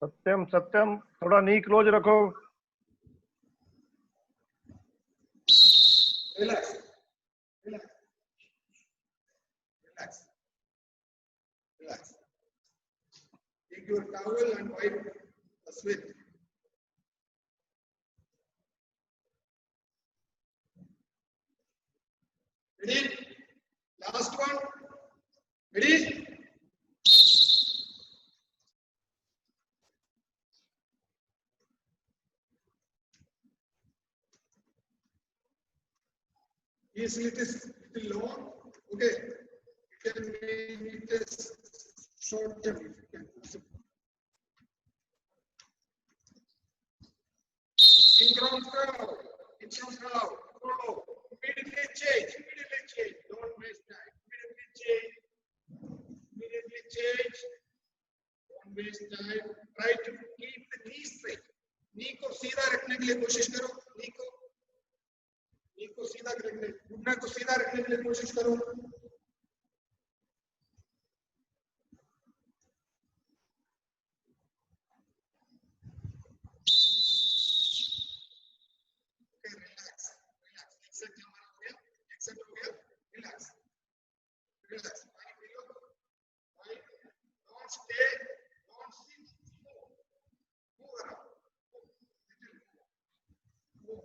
सत्यम थोड़ा नी close रखो. Relax. Take your towel and wipe the sweat. Ready? Last one. Ready? Yes, it is little long. Okay. You can make it as short jump if you can. In ground cow. Follow. Immediately change. Don't waste time. Immediately change. Don't waste time. Try to keep the knee straight. Knee को सीधा रखने के लिए कोशिश करो. knee को सीधा रखने, घुटने को सीधा रखने के लिए कोशिश करो. Okay, relax. Except हमारा हो गया. Relax. Don't stay. Don't sit. Move around. Move.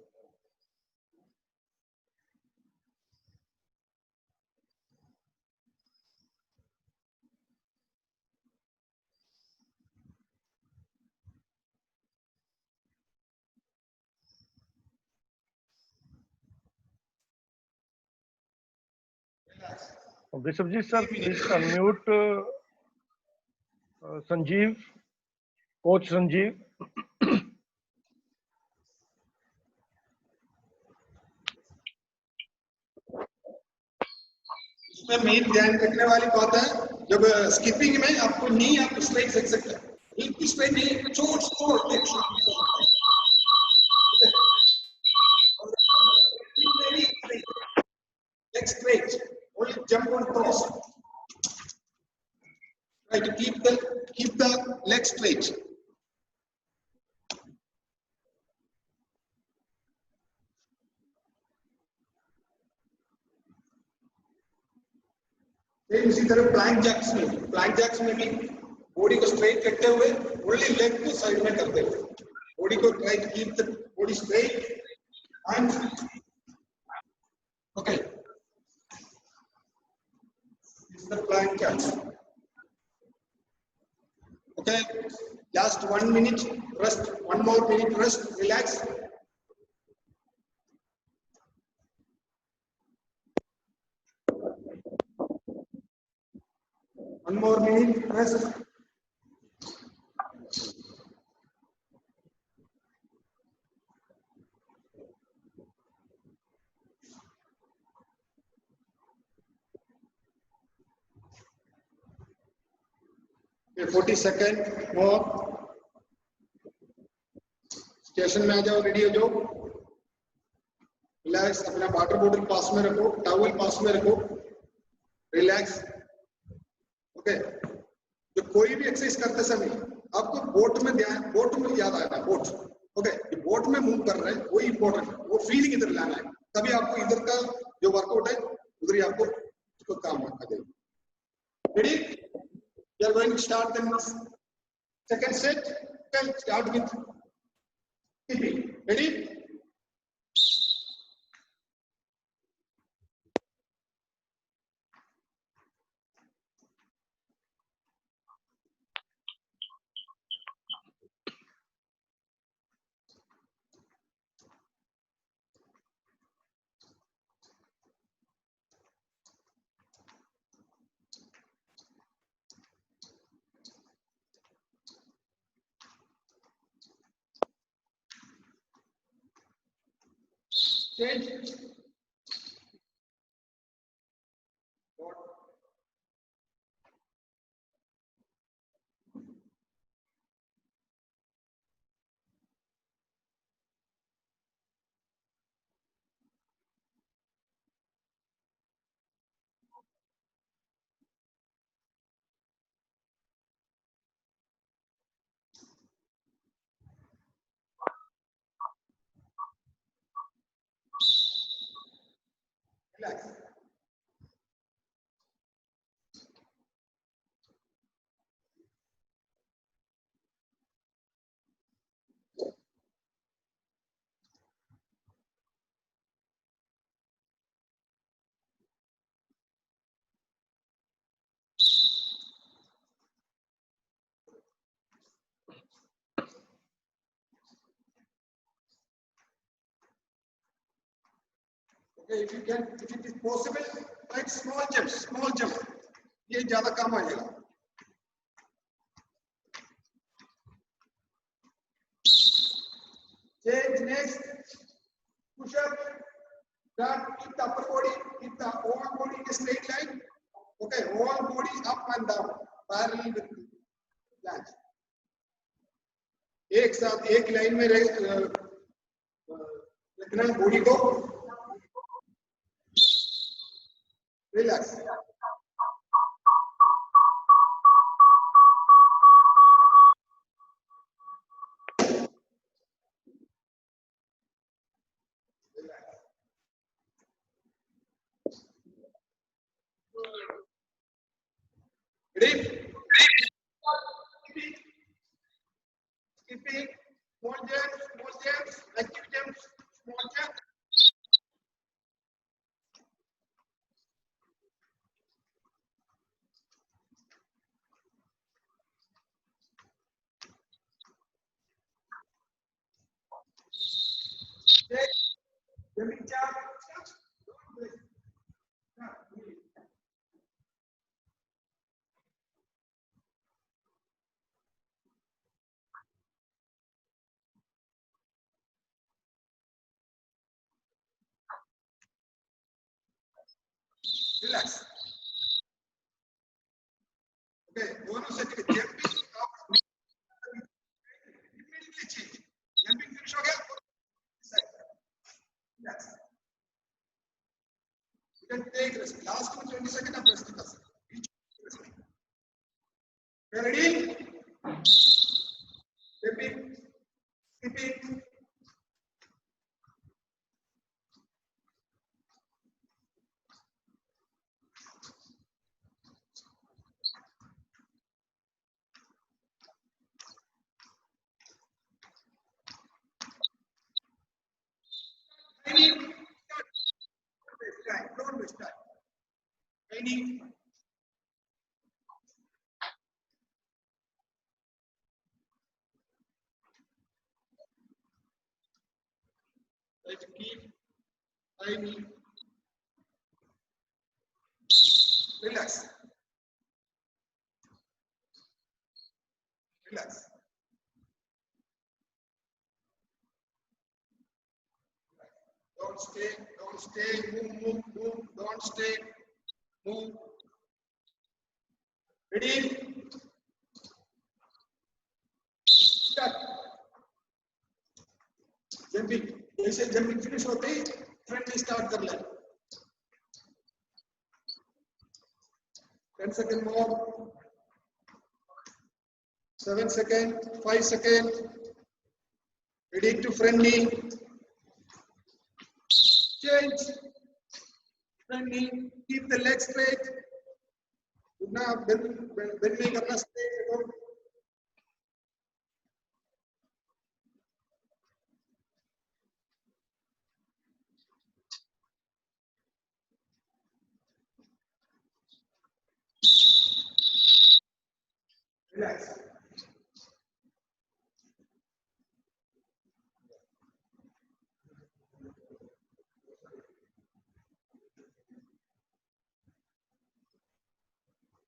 Rishabji sir, please unmute Sanjeev, coach Sanjeev. इसमें मेन ध्यान रखने वाली बात है, जब स्किपिंग में आपको नी आप स्ट्रेट रख सकते हैं. बिल्कुल स्ट्रेट नहीं, छोड़ leg straight, only jump on toes. Try to keep the leg straight. इसी तरह प्लैंक जैक्स में भी बॉडी को स्ट्रेट करते हुए ओनली लेग को साइड में करते हुए बॉडी को try to keep the body straight and okay. This is the plank jacks. Okay, last 1 minute rest, 1 more minute rest, relax. One more minute rest. Okay, 40 second more. Station में आ जाओ, ready हो जाओ, relax, अपना water बोतल पास में रखो, towel पास में रखो, रिलैक्स। ओके, तो कोई भी एक्सरसाइज करते समय आपको बोट में ध्यान, बोट में याद आएगा, बोट। ओके, बोट में मूव कर रहे हैं, वही इंपॉर्टेंट है, वो फीलिंग इधर लाना है, तभी आपको इधर का जो वर्कआउट है उधर ही आपको उसको काम आ जाएगा। Ready, we are going to start the second set. Can start with keeping. Ready? Change. Relax. Okay, if you can, if it is possible, write small jumps, small jump. ये ज़्यादा काम आएगा। Change next. Push up. Start. Keep the upper body, keep the whole body in a straight line. Okay, whole body up and down, parallel with plank. एक साथ एक line में रखना body को। Relax. Ready? Skipping, small jumps, active jumps, small jumps. Jumping jump. Relax. Okay, दोनों set के jumping immediately change. Jumping finish हो गया? Relax. You can take rest. Last 20 seconds आप rest कर सकते हैं. Ready? Jumping, skipping. Don't waste time. Training. Let's keep training. Relax. Relax. Don't stay, move, don't stay, move. Ready? Jumping, जैसे jumping finish होते ही frontly start कर लेना। 10 second more, 7 second, 5 second, ready to friendly, change, friendly, keep the legs straight, ना bend नहीं करना, straight रखो। Relax.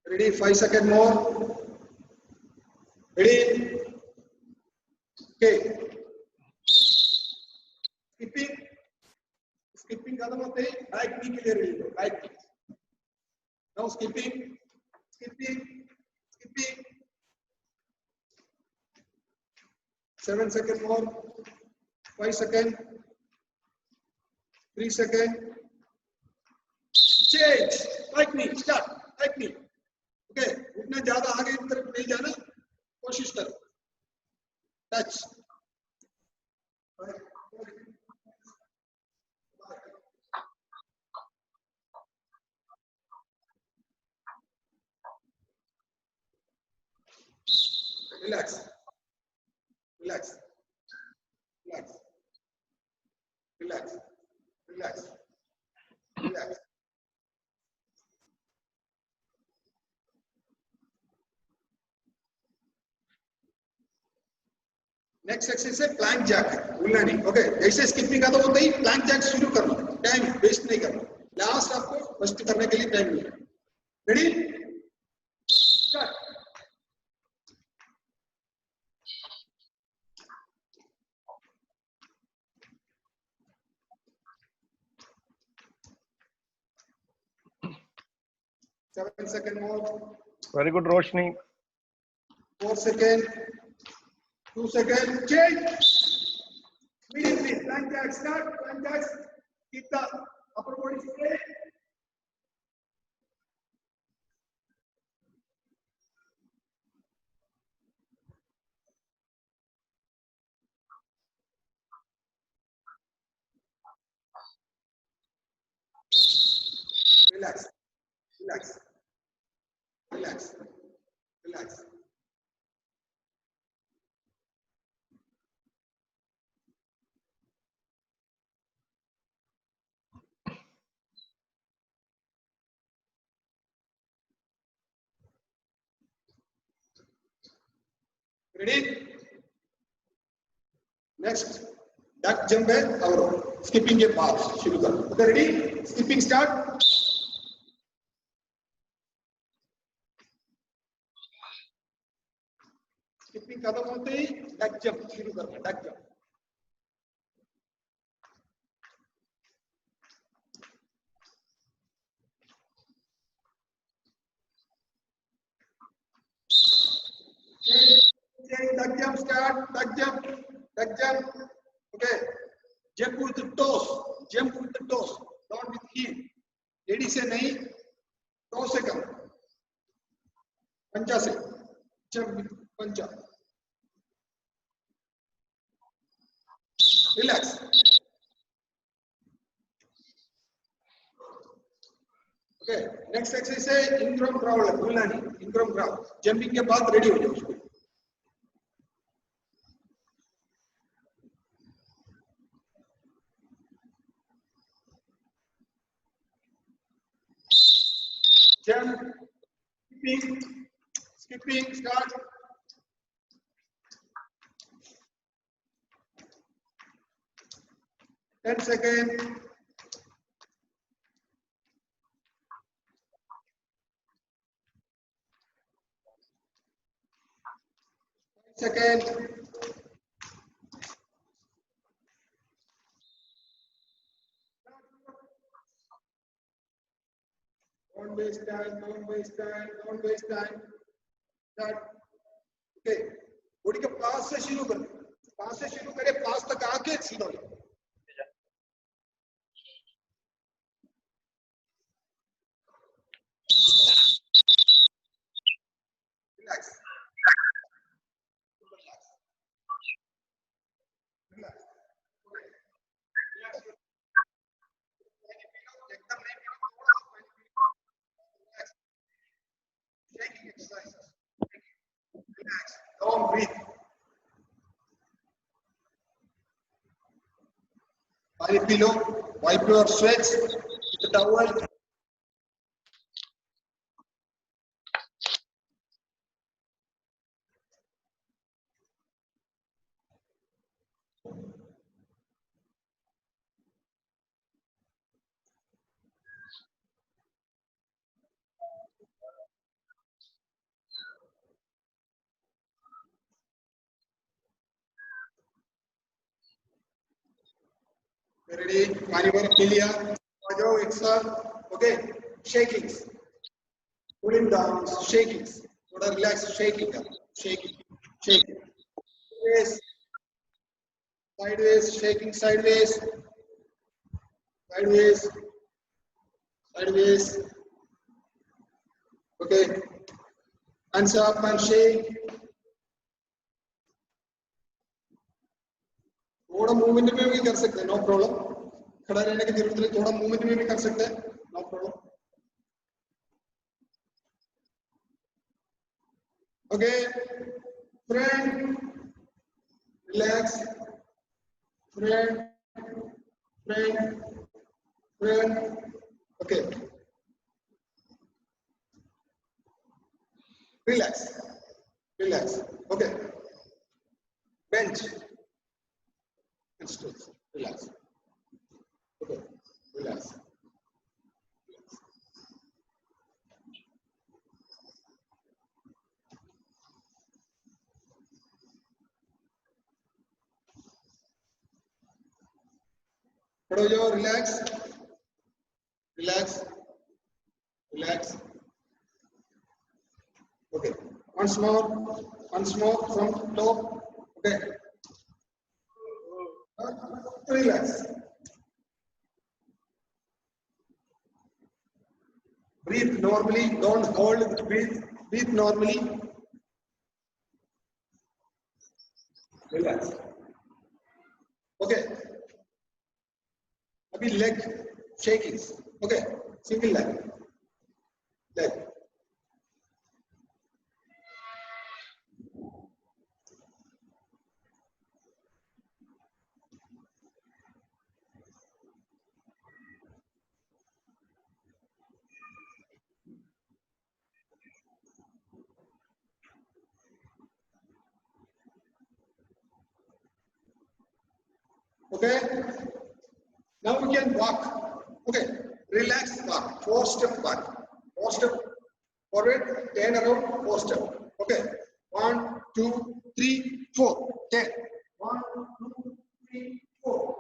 Ready? 5 seconds more. Ready? Okay. Skipping खत्म होते ही बैक नी के लिए रेडी हो, बैक नी। Now skipping. 7 seconds more. 5 seconds. 3 seconds. Change. Back knee. Start. Back knee. Okay. उतना ज्यादा आगे की तरफ नहीं जाना, कोशिश करो। Touch. Relax. Relax. Relax. Relax. Relax. Relax. Next exercise है प्लैंक जैक, भूलना नहीं। ओके, जैसे स्किपिंग का तो होता ही प्लैंक जैक शुरू करना, टाइम वेस्ट नहीं करना, लास्ट आपको फर्स्ट करने के लिए टाइम मिलेगा। Ready? Start. Seven seconds more. Very good, Roshni. 4 seconds. 2 seconds. Change. Immediately. Plank jack. Start. Plank jacks. Keep the upper body straight. Relax. Relax. Relax. Relax. Ready? Next, duck jump है और skipping के बाद शुरू करो। Okay, ready? Skipping start. Skipping खत्म होते ही duck jump शुरू करना, duck jump. Duck jump start, duck jump, duck jump. Okay, jump with the toes, jump with the toes, not with heel. Lady से नहीं, टो से कम, पंजा से, jump with पंजा. Relax. Okay, next exercise है ingram crawl, भूलना नहीं, ingram crawl. Jumping के बाद रेडी हो जाओ उसको. Jump, skipping, start. Ten seconds. Second. Don't waste time, don't waste time, don't waste time. Start. Okay. Body के पास से शुरू कर, 5 से शुरू करें, 5 तक आके सीधा ले। रिलैक्स, रिलैक्स, एकदम नहीं, shaking exercises. Relax, don't breathe. पानी P low, wipe your sweats with a towel. Ready? पानी भर पी लिया, आ जाओ एक साथ, okay? Shakings, pulling down, shakings, थोड़ा relax, shaking कर, shaking, shaking, sideways, sideways, shaking sideways, sideways, sideways, okay? Hands up and shake. थोड़ा मूवमेंट में भी कर सकते हैं, नो प्रॉब्लम। खड़ा रहने की जरूरत नहीं, थोड़ा मूवमेंट में भी कर सकते हैं, no problem. Okay, friend, relax, friend, friend, friend, okay, relax, relax, okay, bench and stretch, relax, okay, relax, खड़े हो जाओ, relax, relax, relax, okay, once more from top, okay, relax, breathe normally, don't hold the breathe, breathe normally, relax, okay, अभी leg shakings, okay, single leg, okay, now we can walk, okay, relax walk, 4-step walk, 4-step forward, turn around, 4-step, okay, 1, 2, 3, 4, 10, 1, 2, 3, 4,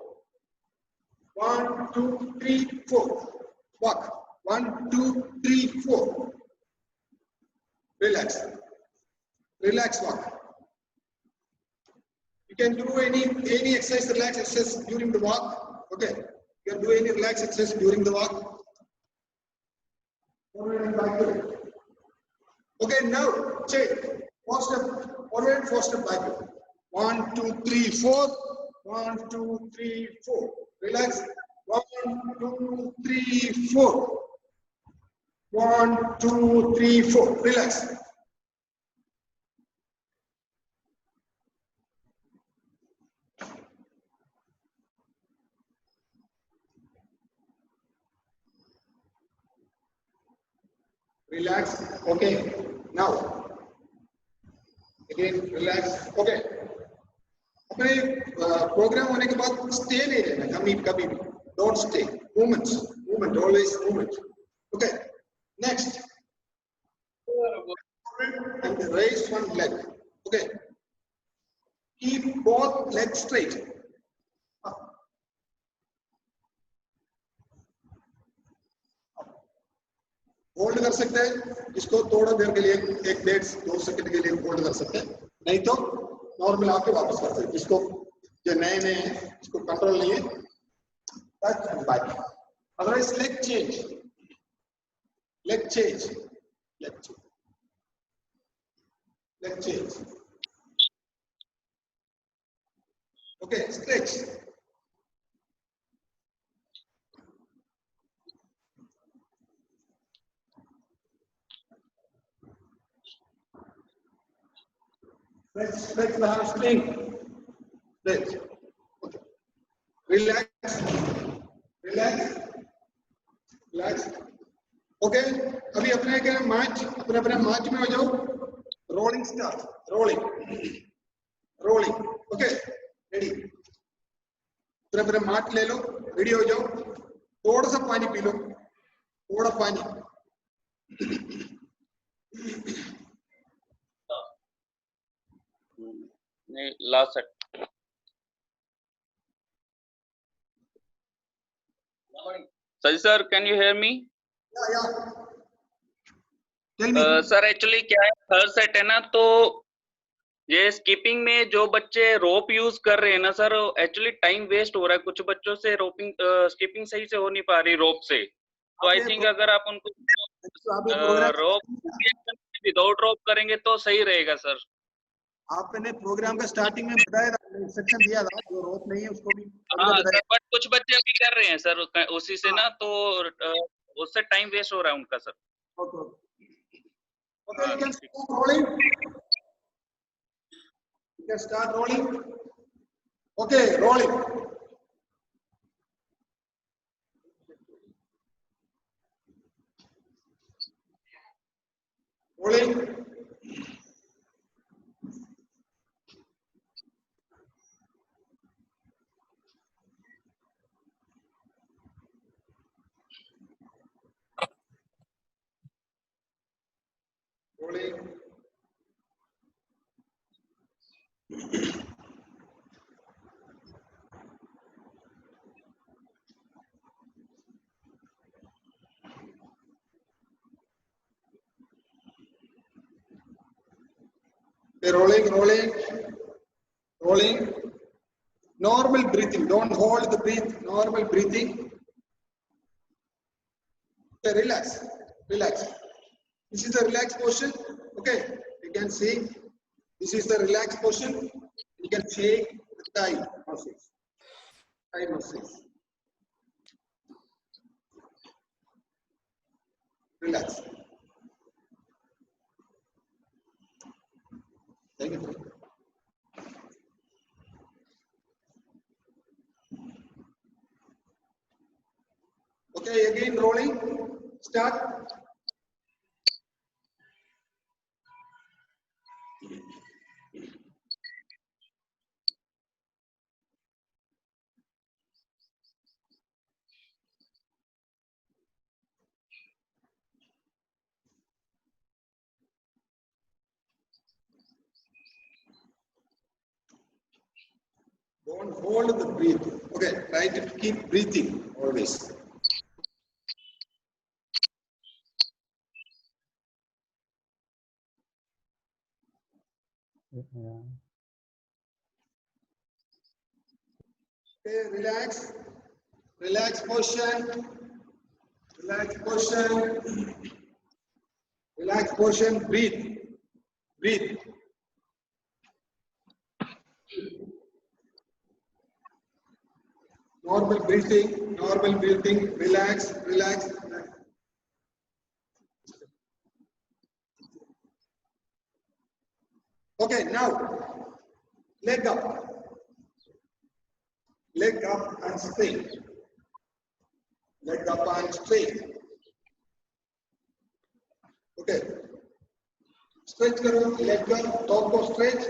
1, 2, 3, 4, walk, 1, 2, 3, 4, relax, relax walk. You can do any exercise, relax exercise during the walk. Okay, you can do any relax exercise during the walk. Forward and backward. Okay, now check. 4-step forward, 4-step backward. 1, 2, 3, 4. 1, 2, 3, 4. Relax. 1, 2, 3, 4. 1, 2, 3, 4. Relax. Relax. Okay. Now, again relax. Okay. अपने programme होने के बाद stay नहीं रहना कभी भी. Don't stay. Movement, always movement. Okay. Next. And raise one leg. Okay. Keep both legs straight. Hold कर सकते हैं इसको, थोड़ा देर के लिए 1-1.5-2 सेकंड के लिए होल्ड कर सकते हैं, नहीं तो नॉर्मल आके वापस कर सकते, जिसको जो नए नए हैं इसको कंट्रोल नहीं है, touch and back. Otherwise leg change, leg change, leg change, leg change. Okay, stretch, stretch the hamstring, stretch, okay, relax, relax, relax, okay। अभी अपने क्या मैच, अपने मैच में हो जाओ, rolling start, rolling, rolling, okay, ready, अपने mat ले लो, ready हो जाओ, थोड़ा सा पानी पी लो, थोड़ा पानी, last set. Saji sir, can you hear me? या टेल मी सर एक्चुअली क्या है, थर्ड सेट है ना, तो ये स्कीपिंग में जो बच्चे रोप यूज कर रहे हैं ना सर, एक्चुअली टाइम वेस्ट हो रहा है, कुछ बच्चों से रोपिंग स्कीपिंग सही से हो नहीं पा रही रोप से, तो आई थिंक अगर आप उनको रोप विदाउट रोप करेंगे तो सही रहेगा सर। आपने प्रोग्राम का स्टार्टिंग में बताया था, इंस्ट्रक्शन दिया था, जो रोप नहीं है उसको भी हाँ सर, बट कुछ बच्चे अभी कर रहे हैं सर उसी से ना, तो उससे टाइम वेस्ट हो रहा है उनका sir. Okay, okay, you can start rolling, you can start rolling, okay, rolling, rolling, rolling, rolling, rolling, rolling, normal breathing, don't hold the breath, normal breathing, okay, relax, relax, this is the relaxed portion, okay, you can see, this is the relaxed portion, you can shake the thigh muscles, thigh muscles, relax, thank you. Okay, again rolling, start. Don't hold the breath. Okay, try to keep breathing always. Yeah. Okay, relax. Relax position. Relax position. Relax position. Breathe. Breathe. Normal breathing. Normal breathing. Relax. Relax. Relax. Okay, now leg up. Leg up and straight. Leg up and straight. Okay. Stretch karo, leg up, top ko stretch.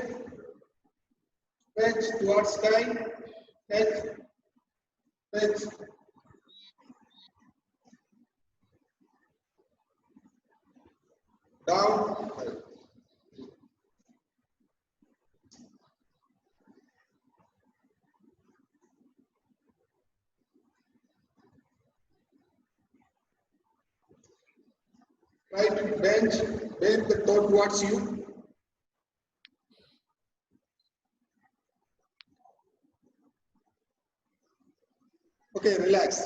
Stretch towards sky. Stretch. Stretch. Down. Try to bend the toe towards you. Okay, relax.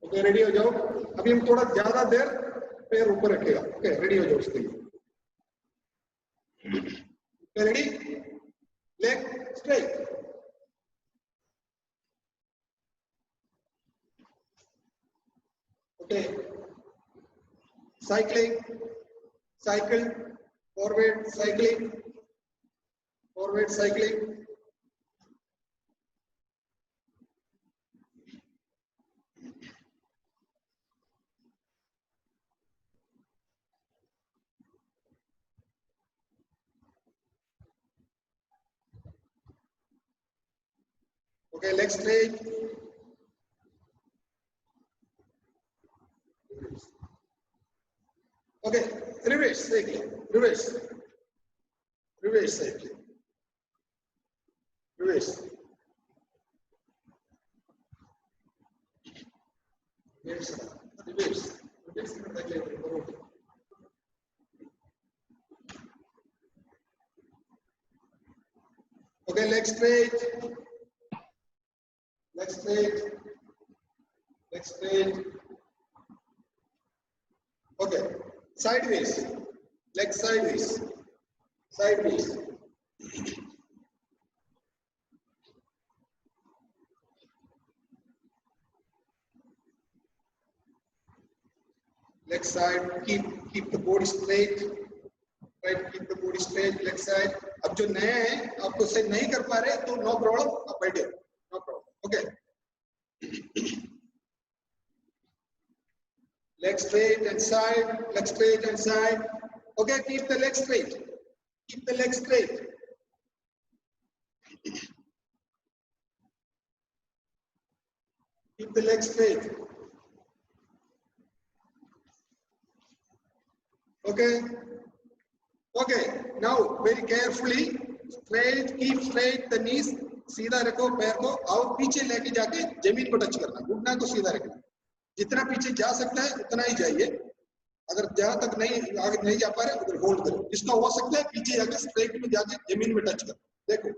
Okay ready हो जाओ. अभी हम थोड़ा ज्यादा देर पैर ऊपर रखेगा. Okay ready हो जाओ उसके लिए. Ready, leg straight. Okay cycling, cycle forward, cycling forward, cycling. Okay, leg straight. Okay, reverse cycling. Reverse. Reverse cycling. Reverse. Reverse. Reverse. Reverse. Okay, leg straight. Leg straight. Leg straight. Okay, sideways. Leg sideways. Sideways. Leg side. Keep the body straight. Right. Keep the body straight. Leg side. अब जो नए हैं आपको से नहीं कर पा रहे तो नो प्रॉब्लम, आप बैठे. No problem. Okay. Leg straight and side, leg straight and side. Okay, keep the leg straight. Keep the leg straight. Keep the leg straight. Okay. Okay, now very carefully, straight, keep straight the knees. सीधा रखो पैर को और पीछे लेके जाके जमीन को टच करना. घुटना को सीधा रखना. जितना पीछे जा सकता है उतना ही जाइए. अगर जहां तक नहीं आगे नहीं जा पा रहे उधर होल्ड करो. जितना हो सकता है पीछे जाके स्ट्रेट में जाके जमीन में टच करो. देखो.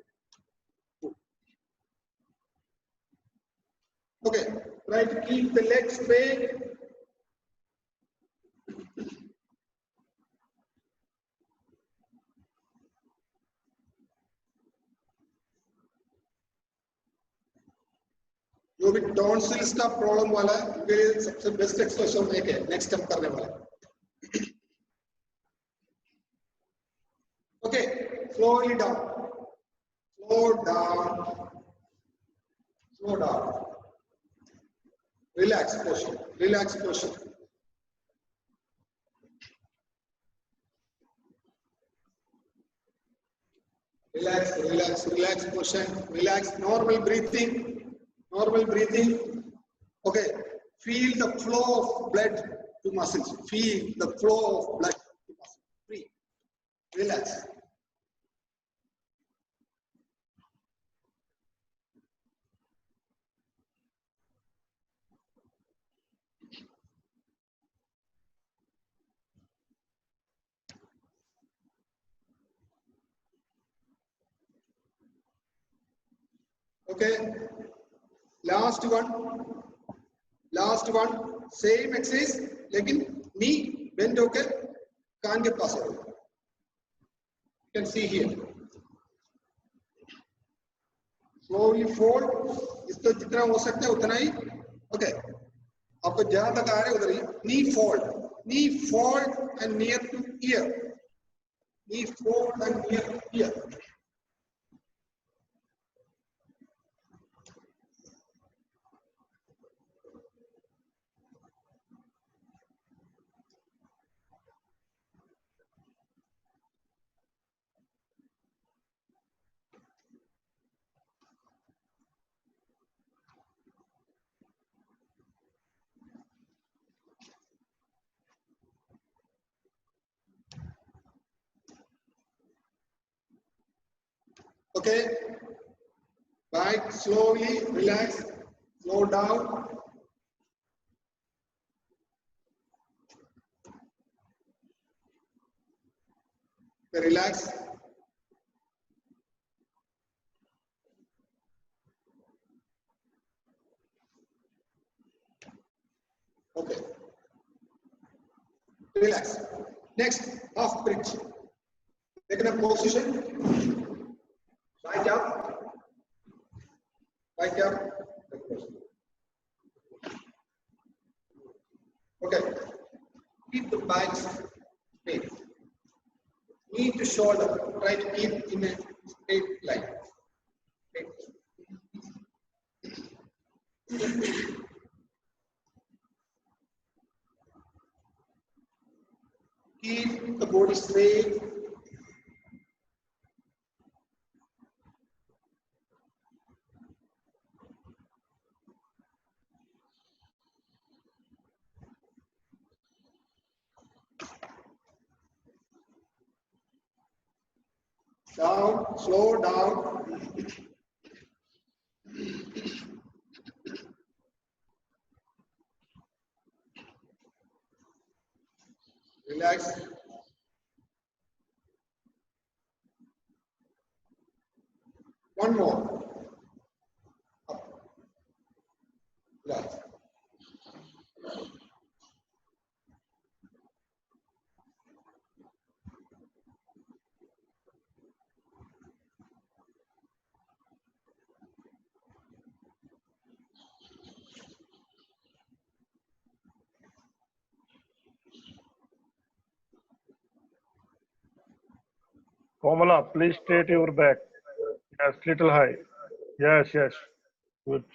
Okay, try to keep the leg straight. जो भी टॉन्सिल्स का प्रॉब्लम वाला है उनके लिए सबसे बेस्ट एक्सरसाइज एक है नेक्स्ट हम करने वाले. Okay, slowly down, slow down, slow down. Relax posture, relax posture. Relax, relax, relax posture. Relax. Normal breathing. Normal breathing. Okay, feel the flow of blood to muscles. Feel the flow of blood to muscles. Free. Relax. Okay. Last one, same exercise लेकिन knee bend होकर कान के पास हो. You can see here. Slowly fold. इसको जितना हो सकता है उतना ही. Okay. आपको जहां तक आ रहे उधर ही. Knee fold and near to ear. Knee fold and near to ear. Okay, back slowly, relax, slow down. Okay, relax. Okay. Relax. Next, half bridge. Take a position. Right up. Right up. Okay. Keep the back straight. Knee to shoulder. Try to keep in a straight line. Keep the body straight. Down, slow down. Relax. One more. Up. Relax. Komala, please straight your back. Yes, little high. Yes, yes. Good.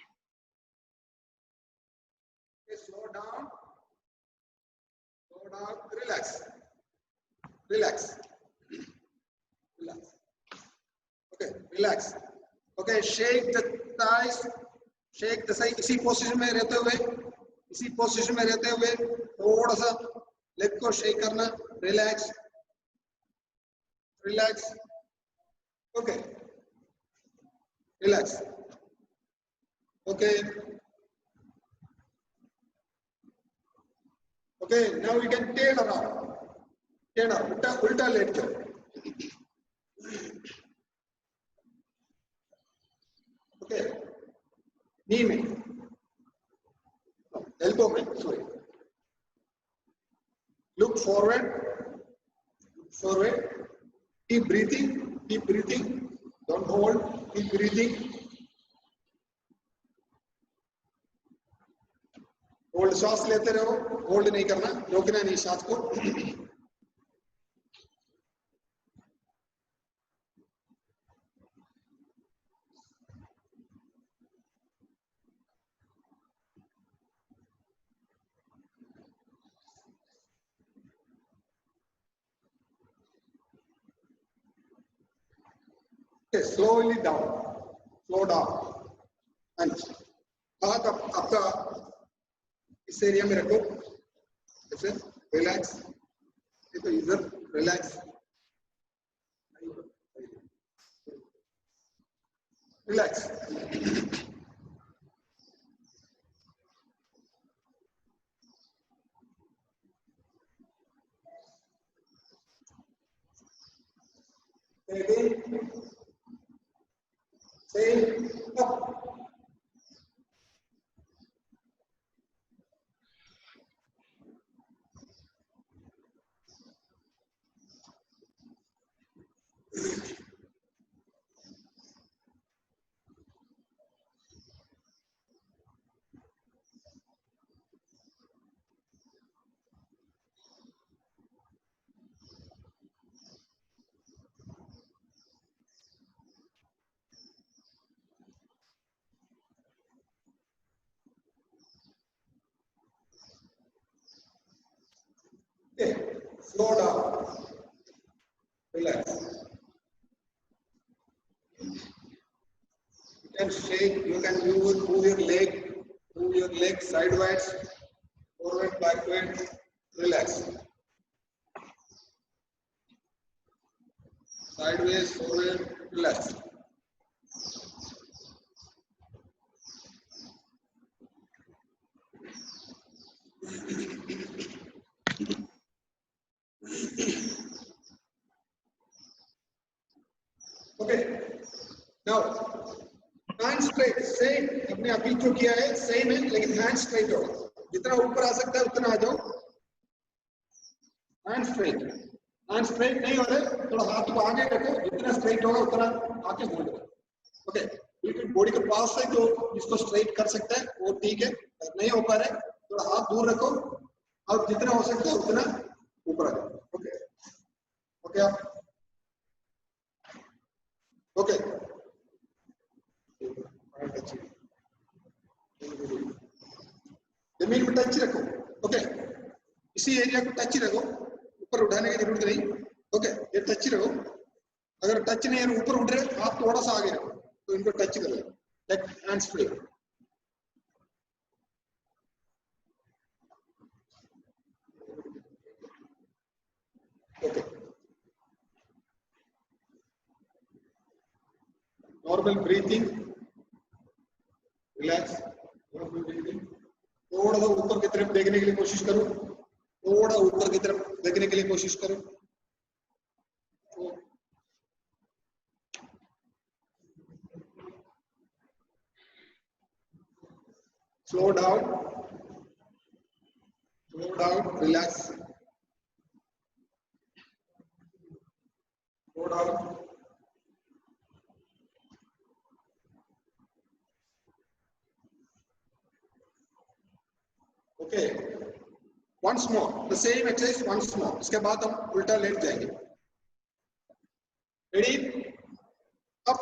Okay, slow down. Slow down. Relax. Relax. Relax. Okay, relax. Okay, shake the thighs. Shake the side. इसी position में रहते हुए थोड़ा सा leg को shake करना. Relax. Relax. Okay. Relax. Okay. Okay, now you can turn around. Turn around. Ulta लेट जाओ. Okay. Knee में. Elbow में. Sorry. Look forward. Look forward. Keep breathing. Keep breathing. Don't hold. Keep breathing. Hold सांस लेते रहो. Hold नहीं करना. रोकना नहीं सांस को. Okay, slowly down. Slow down. And हाथ आपका इस एरिया में रखो. ऐसे रिलैक्स. ये तो इधर relax. Relax. Same up. Okay, slow down. Relax. You can shake. You can move your leg sideways, forward, backward. Relax. Sideways, forward. Relax. आपने अभी जो किया है सेम है, लेकिन हैंड स्ट्रेट होगा। जितना ऊपर आ सकता है उतना आ जाओ। हैंड स्ट्रेट नहीं हो रहे, थोड़ा हाथ को आगे रखो, जितना स्ट्रेट होगा उतना आके होल्ड करो। ओके, बिल्कुल बॉडी के पास से जो इसको स्ट्रेट कर सकता है वो ठीक है, नहीं हो पा रहा है थोड़ा हाथ दूर रखो और जितना हो सकता है उतना ऊपर आ जाओ। ओके ओके आप ओके जमीन में टच रखो। ओके, इसी एरिया को टच रखो, ऊपर उठाने की जरूरत नहीं। ओके, ये टच रखो। अगर टच नहीं है ऊपर उठ रहे हाथ थोड़ा सा आगे रखो तो इनको टच कर लो। Hands free. Okay, normal breathing, relax, normal breathing. थोड़ा सा ऊपर की तरफ देखने के लिए कोशिश करो, थोड़ा ऊपर की तरफ देखने के लिए कोशिश करो। Slow down, relax, slow down. Okay, once more, the same exercise once more. इसके बाद हम उल्टा लेट जाएंगे। Ready? Up.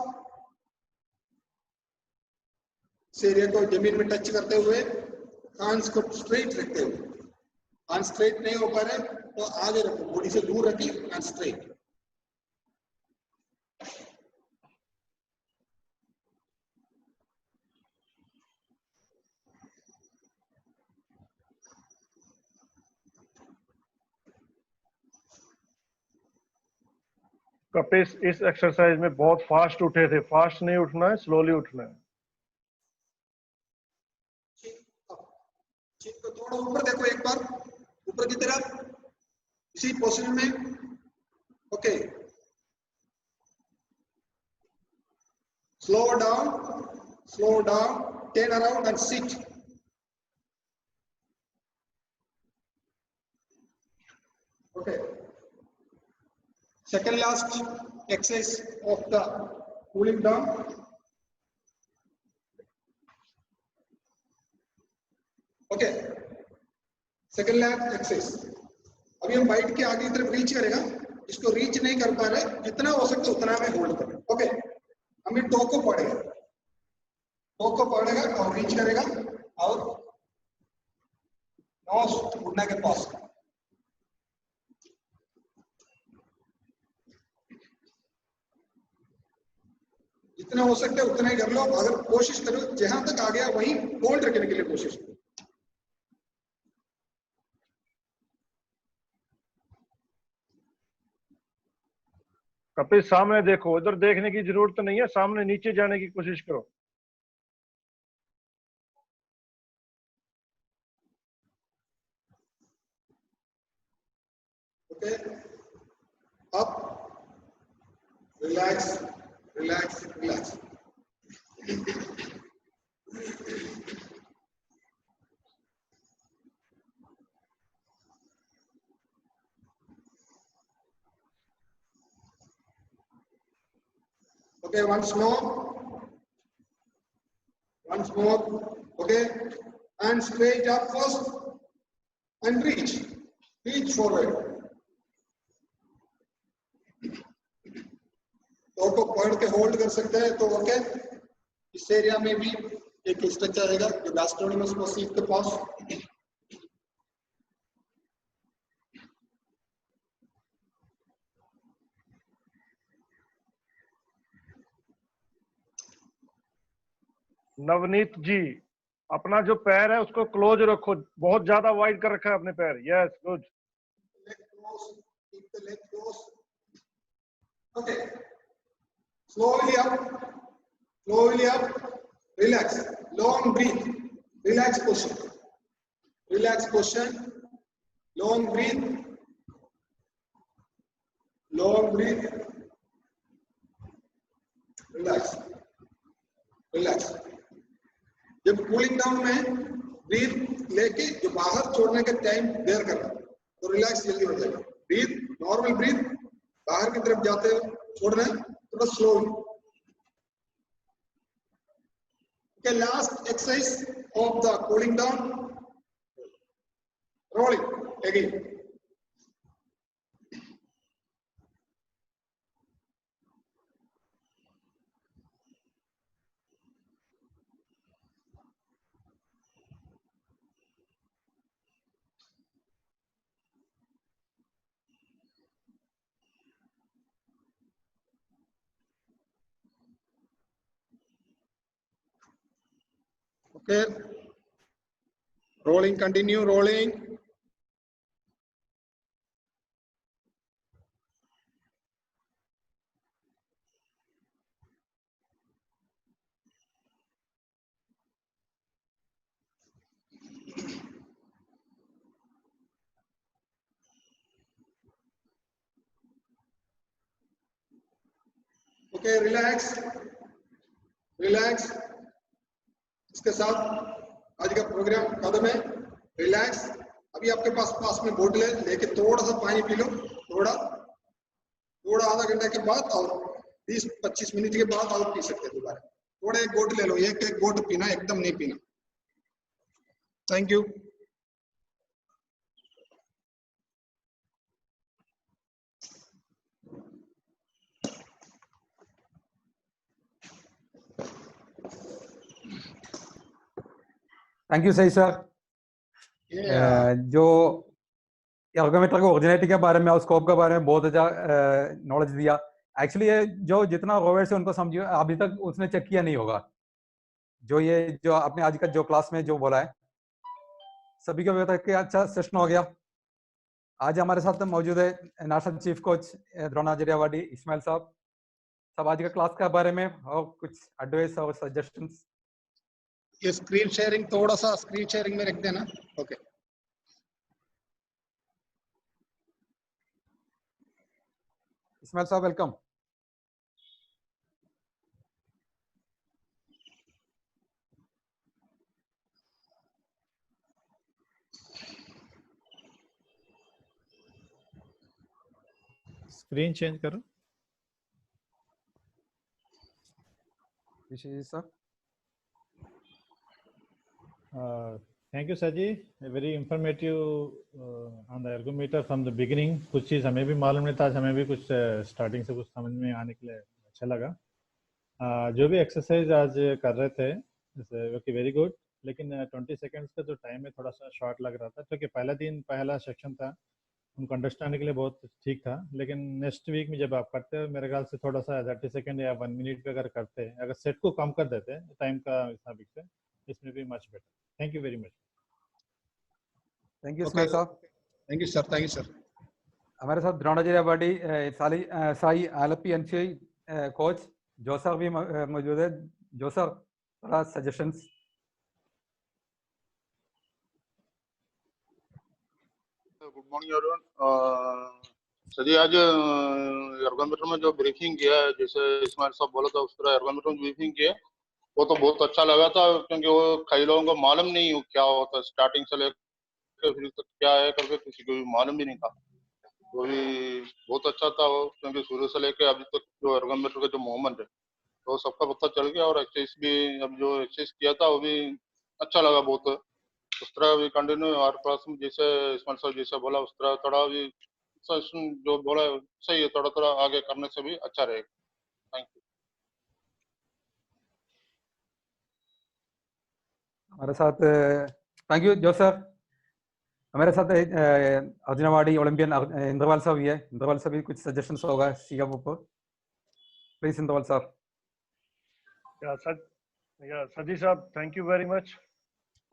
इस एरिया को जमीन में टच करते हुए, hands को स्ट्रेट रखते हुए। हैंड स्ट्रेट नहीं हो पा रहे तो आगे रखो, बॉडी से दूर रखिए, हैंड स्ट्रेट। कपिस इस एक्सरसाइज में बहुत फास्ट उठे थे, फास्ट नहीं उठना है, स्लोली उठना है। चीन को थोड़ा ऊपर देखो, एक बार ऊपर की तरफ, इसी पोजीशन में। Okay, slow down, turn around and sit. Okay, second last exercise of the cooling down. Okay, second lap exercise. अभी हम बाइट के आगे की तरफ रीच करेगा, इसको रीच नहीं कर पा रहे, जितना हो सकता है उतना में होल्ड करें। ओके, हमें टो को पकड़ेगा और रीच करेगा और नोज घुटना के पास। जितना हो सकता है उतना ही कर लो। अगर कोशिश करो जहां तक आ गया वहीं होल्ड रखने के लिए कोशिश करो। कपिस सामने देखो, इधर देखने की जरूरत नहीं है, सामने नीचे जाने की कोशिश करो। Okay, up, relax, okay, once more, okay, and straight up first and reach forward। तो को पकड़ के होल्ड कर सकते हैं तो ओके। इस एरिया में भी एक स्ट्रक्चर आएगा जो गैस्ट्रोनोमस मसल के पास। नवनीत जी, अपना जो पैर है उसको क्लोज रखो, बहुत ज्यादा वाइड कर रखा है अपने पैर। Yes, good. Okay, slowly up, relax, long breathe, relax position, long breathe, relax, जब कूलिंग डाउन में ब्रीथ लेके जो बाहर छोड़ने का टाइम देर करना तो रिलैक्स जल्दी हो जाएगा। ब्रीथ, नॉर्मल ब्रीथ, बाहर की तरफ जाते छोड़ना थोड़ा slow. Okay, last exercise of the cooling down. Rolling again. Okay, rolling, continue rolling. Okay, relax, relax. इसके साथ आज का प्रोग्राम खत्म है। रिलैक्स। अभी आपके पास में बोतल है, लेके थोड़ा सा पानी पी लो, थोड़ा आधा घंटा के बाद और 20-25 मिनट के बाद और पी सकते हैं दोबारा। थोड़ा एक घोट ले लो, एक घोट पीना, एकदम नहीं पीना। Thank you. थैंक यू सही सर। जो एर्गोमीटर के ओरिजिनेटी के बारे में और स्कोप के बारे में बहुत अच्छा नॉलेज दिया। एक्चुअली ये जो जितना रोवर्स है उनको समझिए अभी तक उसने चेक किया नहीं होगा। जो आपने आज का जो क्लास में जो बोला है सभी को बता के अच्छा सेशन हो गया। आज हमारे साथ मौजूद है नेशनल चीफ कोच द्रोणाचार्यवाडी इस्माइल साहब। सब आज का क्लास के बारे में और कुछ एडवाइस और सजेशंस। ये स्क्रीन शेयरिंग थोड़ा सा स्क्रीन शेयरिंग में रख देना। ओके, इस्माइल साहब वेलकम। स्क्रीन चेंज करो। Sir thank you sir ji, very informative on the ergometer from the beginning. कुछ चीज़ हमें भी मालूम नहीं था, आज हमें भी कुछ स्टार्टिंग से कुछ समझ में आने के लिए अच्छा लगा। जो भी एक्सरसाइज आज कर रहे थे ओके वेरी गुड, लेकिन 20 सेकेंड्स का जो टाइम है थोड़ा सा शॉर्ट लग रहा था, क्योंकि पहला सेक्शन था, उनको अंडरस्टैंड के लिए बहुत ठीक था। लेकिन नेक्स्ट वीक में जब आप करते हो मेरे ख्याल से थोड़ा सा 30 सेकेंड या 1 मिनट पे अगर करते हैं, अगर सेट को कम कर देते हैं टाइम का हिसाब से, इसमें भी much better. Thank you very much. Thank you Ismail साहब। Thank you sir, thank you sir. हमारे साथ द्रोणाचार्यवाडी साई आलपी एनसी कोच जो सर भी मौजूद है। जो सर थोड़ा suggestions. Good morning everyone. Sir ji, आज एर्गोमीटर में जो ब्रीफिंग किया है, जैसे इस्माइल साहब बोला था उस तरह एर्गोमीटर में ब्रीफिंग किया, वो तो बहुत अच्छा लगा था, क्योंकि वो कई लोगों को मालूम नहीं क्या होता, स्टार्टिंग से लेकर फिर तक क्या है करके किसी को भी मालूम भी नहीं था। वो भी बहुत अच्छा था वो, क्योंकि शुरू से लेकर अभी तक जो एर्गोमीटर का जो मूवमेंट है तो सबका पता चल गया। और एक्सरसाइज भी अब जो एक्सरसाइज किया था वो भी अच्छा लगा बहुत। उस तरह भी कंटिन्यू हर क्लास में जैसे इस्माइल साहब जैसे बोला उस तरह थोड़ा भी जो बोला सही है, थोड़ा थोड़ा आगे करने से भी अच्छा रहेगा। Thank you. हमारे साथ थैंक यू जो सर। हमारे साथ अर्जुनवाड़ी ओलंपियन इंद्रवाल साहब भी है। इंद्रवाल साहब भी कुछ सजेशंस होगा सीएम ऊपर। प्लीज इंद्रवाल साहब। Saji Saab, thank you very much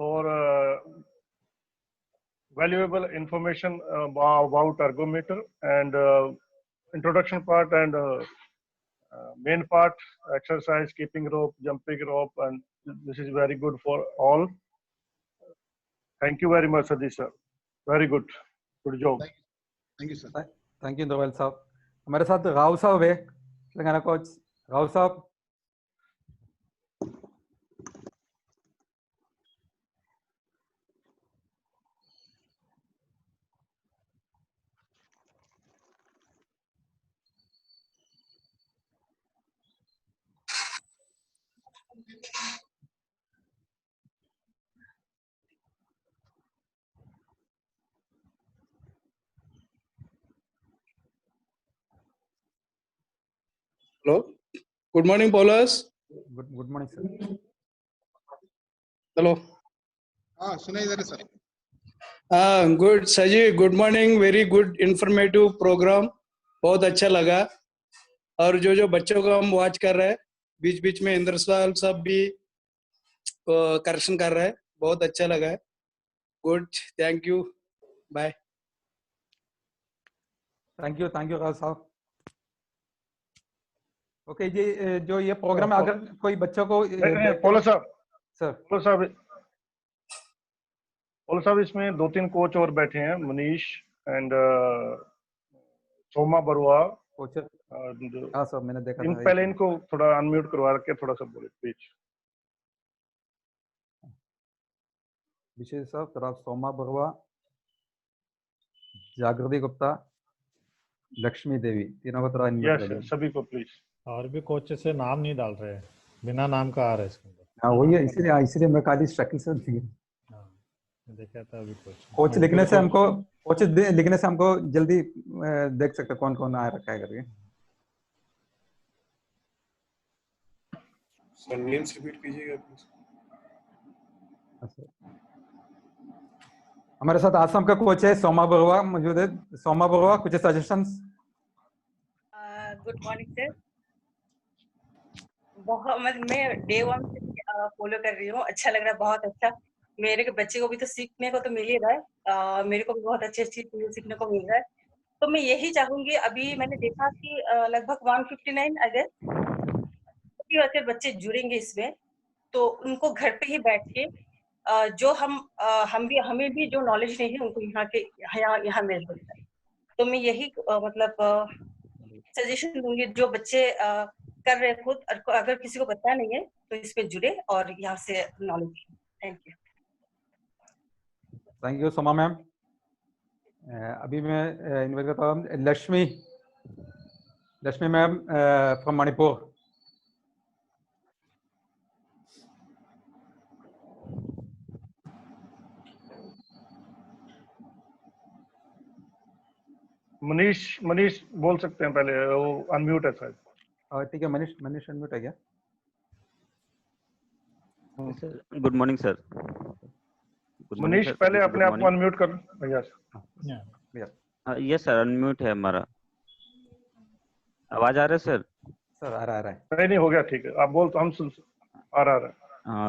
for valuable information about ergometer and introduction part and main part, exercise, skipping rope, jumping rope, and this is very good for all. Thank you very much, Saji sir. Very good. Good job. Thank you sir. Thank you Indrawal साहब। हमारे साथ राव साहब है, Telangana coach. Rao साहब Hello. Good morning, Paulus. Good morning, sir. Hello. हाँ सुनाई दे रहा sir. Good, Saji. Good morning. Very good, informative program. बहुत अच्छा लगा. और जो बच्चों को हम वॉच कर रहे हैं, बीच बीच में इंद्र साहब भी करेक्शन कर रहे हैं. बहुत अच्छा लगा है. Good. Thank you. Bye. Thank you Raj साहब. ओके जी, जो ये प्रोग्राम है, अगर कोई बच्चों को पौलुस साहब, सर पौलुस साहब इसमें 2-3 कोच और बैठे हैं, मनीष एंड सोमा बरुआ. कोच. हाँ सर, मैंने देखा था. पहले इनको थोड़ा अनम्यूट करवा के थोड़ा सा बोले प्लीज. विशेष साहब, थोड़ा सोमा बरुआ, जागृति गुप्ता, लक्ष्मी देवी, तीनों को थोड़ा अनम्यूट कर दीजिए. सभी को प्लीज. और भी कोच से नाम नहीं डाल रहे हैं, बिना नाम का आ रहा है इसके अंदर. हाँ वही है, इसीलिए मैं खाली शक्ल से देखा था अभी कोच लिखने से हमको जल्दी देख सकते कौन कौन आ रखा है करके. सर नेम्स रिपीट कीजिएगा प्लीज. हमारे साथ आसाम का कोच है सोमा बरुआ मौजूद है. सोमा बरुआ, कुछ सजेशंस. Good morning sir. बहुत मैं डे 1 से फॉलो कर रही हूँ. अच्छा लग रहा है, बहुत अच्छा. मेरे बच्चे को भी तो सीखने को तो मिल ही रहा है. मेरे को भी बहुत अच्छी चीजें सीखने को मिल रहा है. तो मैं यही चाहूंगी, अभी मैंने देखा कि लगभग 159 अगर बच्चे जुड़ेंगे इसमें, तो उनको घर पे ही बैठ के जो हमें भी जो नॉलेज नहीं है उनको यहाँ मिल सकता है. तो मैं यही मतलब सजेशन दूंगी, जो बच्चे कर रहे हैं खुद, अगर किसी को पता नहीं है तो इस पे जुड़े और यहाँ से knowledge. Thank you Soma ma'am. अभी मैं इनवाइट करता हूँ लक्ष्मी मैम फ्रॉम मणिपुर. मनीष बोल सकते हैं पहले, वो अनम्यूट है शायद. ठीक है, मनीष अनम्यूट है क्या? Good morning sir. मनीष पहले अपने आप को अनम्यूट कर. यस सर, अनम्यूट है हमारा. आवाज आ रहा है सर? सर आ रहा है. नहीं हो गया, ठीक है, आप बोल तो हम सुन. आ रहा है.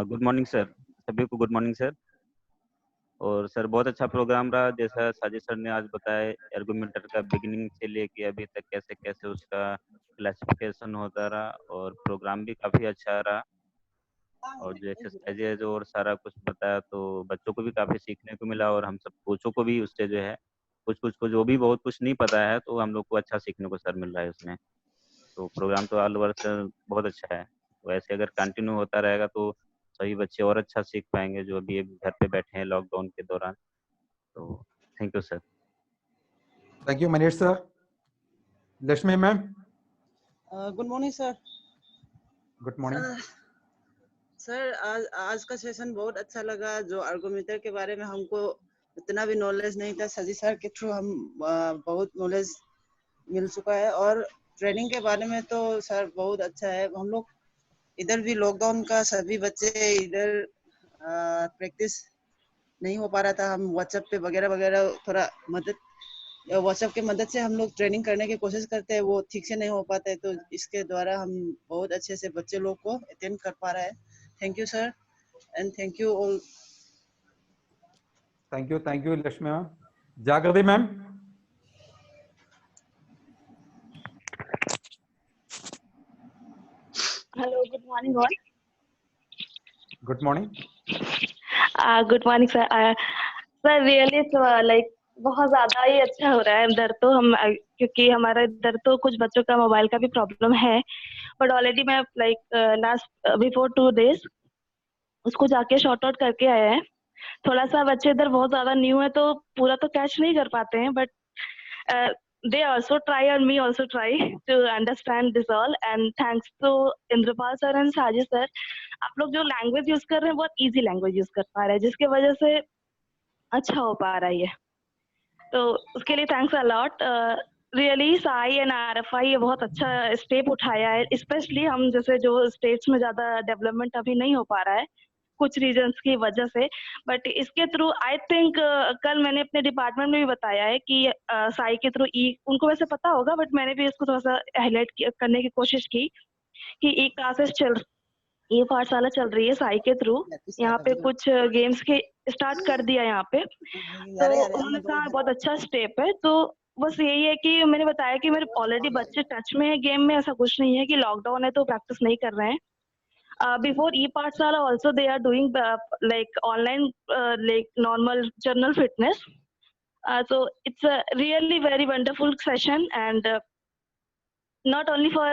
गुड मॉर्निंग सर, सभी को गुड मॉर्निंग सर. और सर बहुत अच्छा प्रोग्राम रहा, जैसा साजिद सर ने आज बताया. एर्गोमीटर का बिगिनिंग से लेके अभी तक कैसे कैसे उसका क्लासिफिकेशन होता रहा, और प्रोग्राम भी काफी अच्छा रहा. और जो एक्सरसाइजेज और सारा कुछ बताया, तो बच्चों को भी काफी सीखने को मिला, और हम सब कोचों को भी उससे जो है कुछ को जो भी बहुत कुछ नहीं पता है, तो हम लोग को अच्छा सीखने को सर मिल रहा है उसमें. तो प्रोग्राम तो ऑल ओवर सर बहुत अच्छा है. वैसे अगर कंटिन्यू होता रहेगा तो सभी बच्चे और अच्छा सीख पाएंगे जो अभी घर पे बैठे हैं लॉकडाउन के दौरान. तो thank you sir. Thank you Manish sir. Lakshmi ma'am. Good morning sir. Good morning sir. आज का सेशन बहुत अच्छा लगा. जो एर्गोमीटर के बारे में हमको इतना भी नॉलेज नहीं था, सजी सर के थ्रू हम बहुत नॉलेज मिल चुका है. और ट्रेनिंग के बारे में तो सर बहुत अच्छा है. हम लोग इधर भी लॉकडाउन का सभी बच्चे इधर प्रैक्टिस नहीं हो पा रहा था. हम व्हाट्सएप पे वगैरह थोड़ा व्हाट्सएप के मदद से हम लोग ट्रेनिंग करने की कोशिश करते हैं, वो ठीक से नहीं हो पाता है. तो इसके द्वारा हम बहुत अच्छे से बच्चे लोग को अटेंड कर पा रहे हैं. Thank you sir, and thank you all. Thank you Lakshmi ma'am. Jagriti ma'am. Hello, good morning all. Good morning. Good morning sir. Sir really like बहुत ज्यादा ही अच्छा हो रहा है इधर तो. हम क्योंकि हमारा इधर तो कुछ बच्चों का मोबाइल का भी प्रॉब्लम है, बट ऑलरेडी मैं लाइक लास्ट बिफोर 2 days उसको जाके शॉर्ट आउट करके आए हैं. थोड़ा सा बच्चे इधर बहुत ज्यादा न्यू है तो पूरा तो कैच नहीं कर पाते हैं, but they also try and me also try to understand this all, and thanks to Indrapal sir and Sajid sir, आप लोग जो लैंग्वेज यूज कर रहे हैं बहुत इजी लैंग्वेज यूज कर पा रहे हैं, जिसकी वजह से अच्छा हो पा रहा है ये, तो उसके लिए thanks a lot. Really SAI and RFI ये बहुत अच्छा स्टेप उठाया है, स्पेशली हम जैसे जो स्टेट्स में ज्यादा डेवलपमेंट अभी नहीं हो पा रहा है कुछ रीजंस की वजह से, बट इसके थ्रू आई थिंक कल मैंने अपने डिपार्टमेंट में भी बताया है कि साई के थ्रू उनको वैसे पता होगा, बट मैंने भी इसको थोड़ा सा हाईलाइट करने की कोशिश की कि ई क्लासेस ये पाठशाला चल रही है साई के थ्रू, यहाँ पे कुछ गेम्स के स्टार्ट कर दिया यहाँ पे, तो उन्होंने कहा बहुत अच्छा स्टेप है। तो बस यही है कि मैंने बताया कि मेरे ऑलरेडी बच्चे टच में है गेम में, ऐसा कुछ नहीं है कि लॉकडाउन है तो प्रैक्टिस नहीं कर रहे हैं। Before e Pathshala also they are doing like online like normal general fitness, so it's a really very wonderful session, and not only for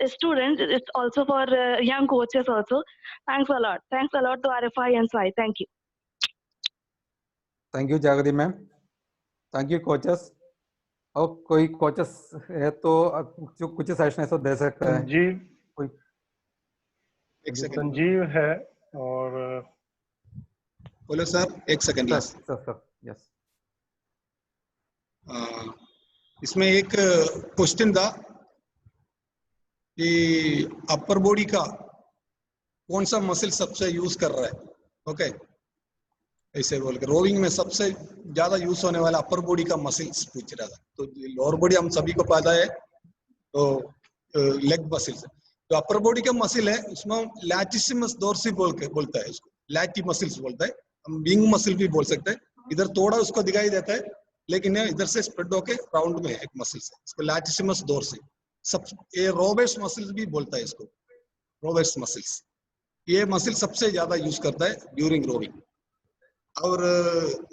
students, it's also for young coaches also. Thanks a lot to RFI and Sai. Thank you. Thank you जागृति ma'am, thank you coaches. और कोई coaches है तो जो कुछ session है तो दे सकते हैं। संजीव, कोई एक सेकंड संजीव है और बोलो सर, एक सेकंड। Yes sir, yes. इसमें एक क्वेश्चन था कि अपर बॉडी का कौन सा मसल सबसे यूज कर रहा है, ओके ऐसे बोल के रोविंग में सबसे ज्यादा यूज होने वाला अपर बॉडी का मसल्स पूछ रहा था। तो लोअर बॉडी हम सभी को पता है, तो लेग मसल्स, तो अपर बॉडी का मसल है उसमें लैटिसिमस डोर्सी बोलता है, उसको लैटी मसल्स बोलता है, हम विंग मसल भी बोल सकते हैं। इधर थोड़ा उसको दिखाई देता है लेकिन इधर से स्प्रेड होके राउंड में एक मसल्स है, इसको लैटिसिमस डोर्सी, सब ये रोबेस मसल्स भी बोलता है इसको, रोबेस मसल्स। ये मसल सबसे ज्यादा यूज करता है ड्यूरिंग रोविंग। और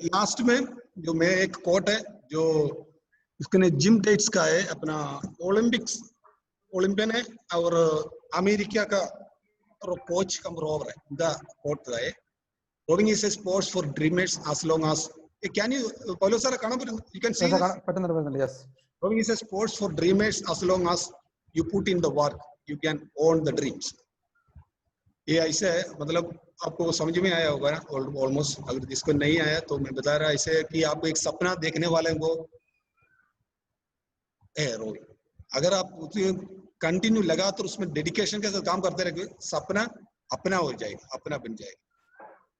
लास्ट में जो मैं एक कोट है जो उसके जिम डेट्स का है, अपना ओलंपियन है और अमेरिका का कोच कम रोवर है, द कोट है, rowing is a sports for dreamers as long as can you Paulo sir you can see this? Yes, Rowing is a sports for dreamers as long as you put in the work you can own the dreams। ये ऐसे है, मतलब आपको समझ में आया होगा almost, अगर जिसको नहीं आया तो मैं बता रहा ऐसे है कि आप एक सपना देखने वाले को है रोविंग, अगर आप कंटिन्यू लगातार उसमें डेडिकेशन के साथ काम करते रहे सपना अपना हो जाएगा, अपना बन जाएगा।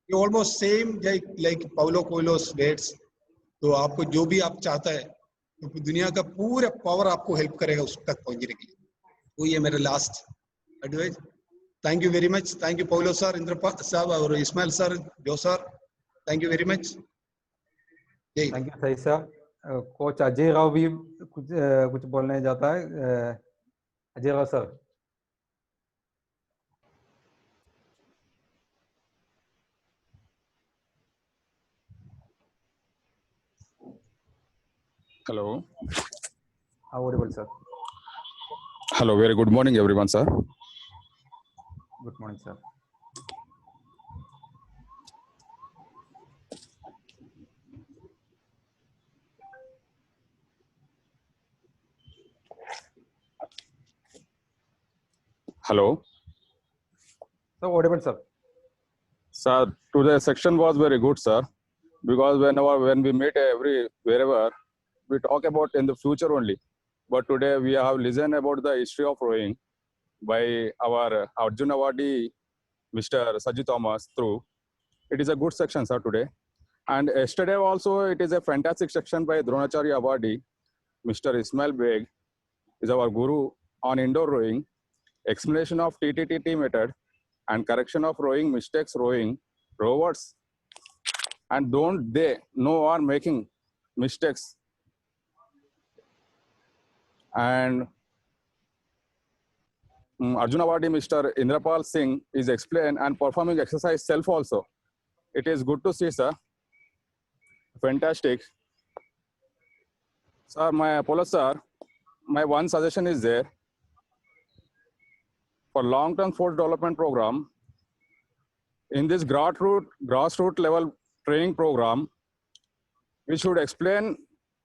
ये almost same like Paulo Coelho's weights, तो आपको जो भी आप चाहता है तो दुनिया का पूरा पावर आपको हेल्प करेगा उस तक पहुंचने के लिए। वो ये मेरा last advice. Thank you very much, thank you Paulo sir, Indrapal साहब और इस्माइल सर, जो sir, thank you very much. Thank you सही सर। कोच अजय राव भी कुछ बोलने जाता है, Ajay Rao sir. Hello. Audible, sir. Hello. Very good morning, everyone, sir. Good morning, sir. Hello. So audible, sir. Sir, today's section was very good, sir, because when we meet wherever, we talk about in the future only. But today we have listened about the history of rowing by our Arjun Awardee, Mr. Sajid Thomas through. It is a good section, sir, today. And yesterday also it is a fantastic section by Dronacharya Awardee, Mr. Ismail Beg is our guru on indoor rowing, explanation of TTTT method and correction of rowing mistakes, rowing rowers, and don't they know are making mistakes. And Arjun Awardee Mr. Indrapal Singh is explained and performing exercise self also. It is good to see, sir. Fantastic. Sir, my Apollo sir, my one suggestion is there. For long-term sports development program, in this grassroots level training program, we should explain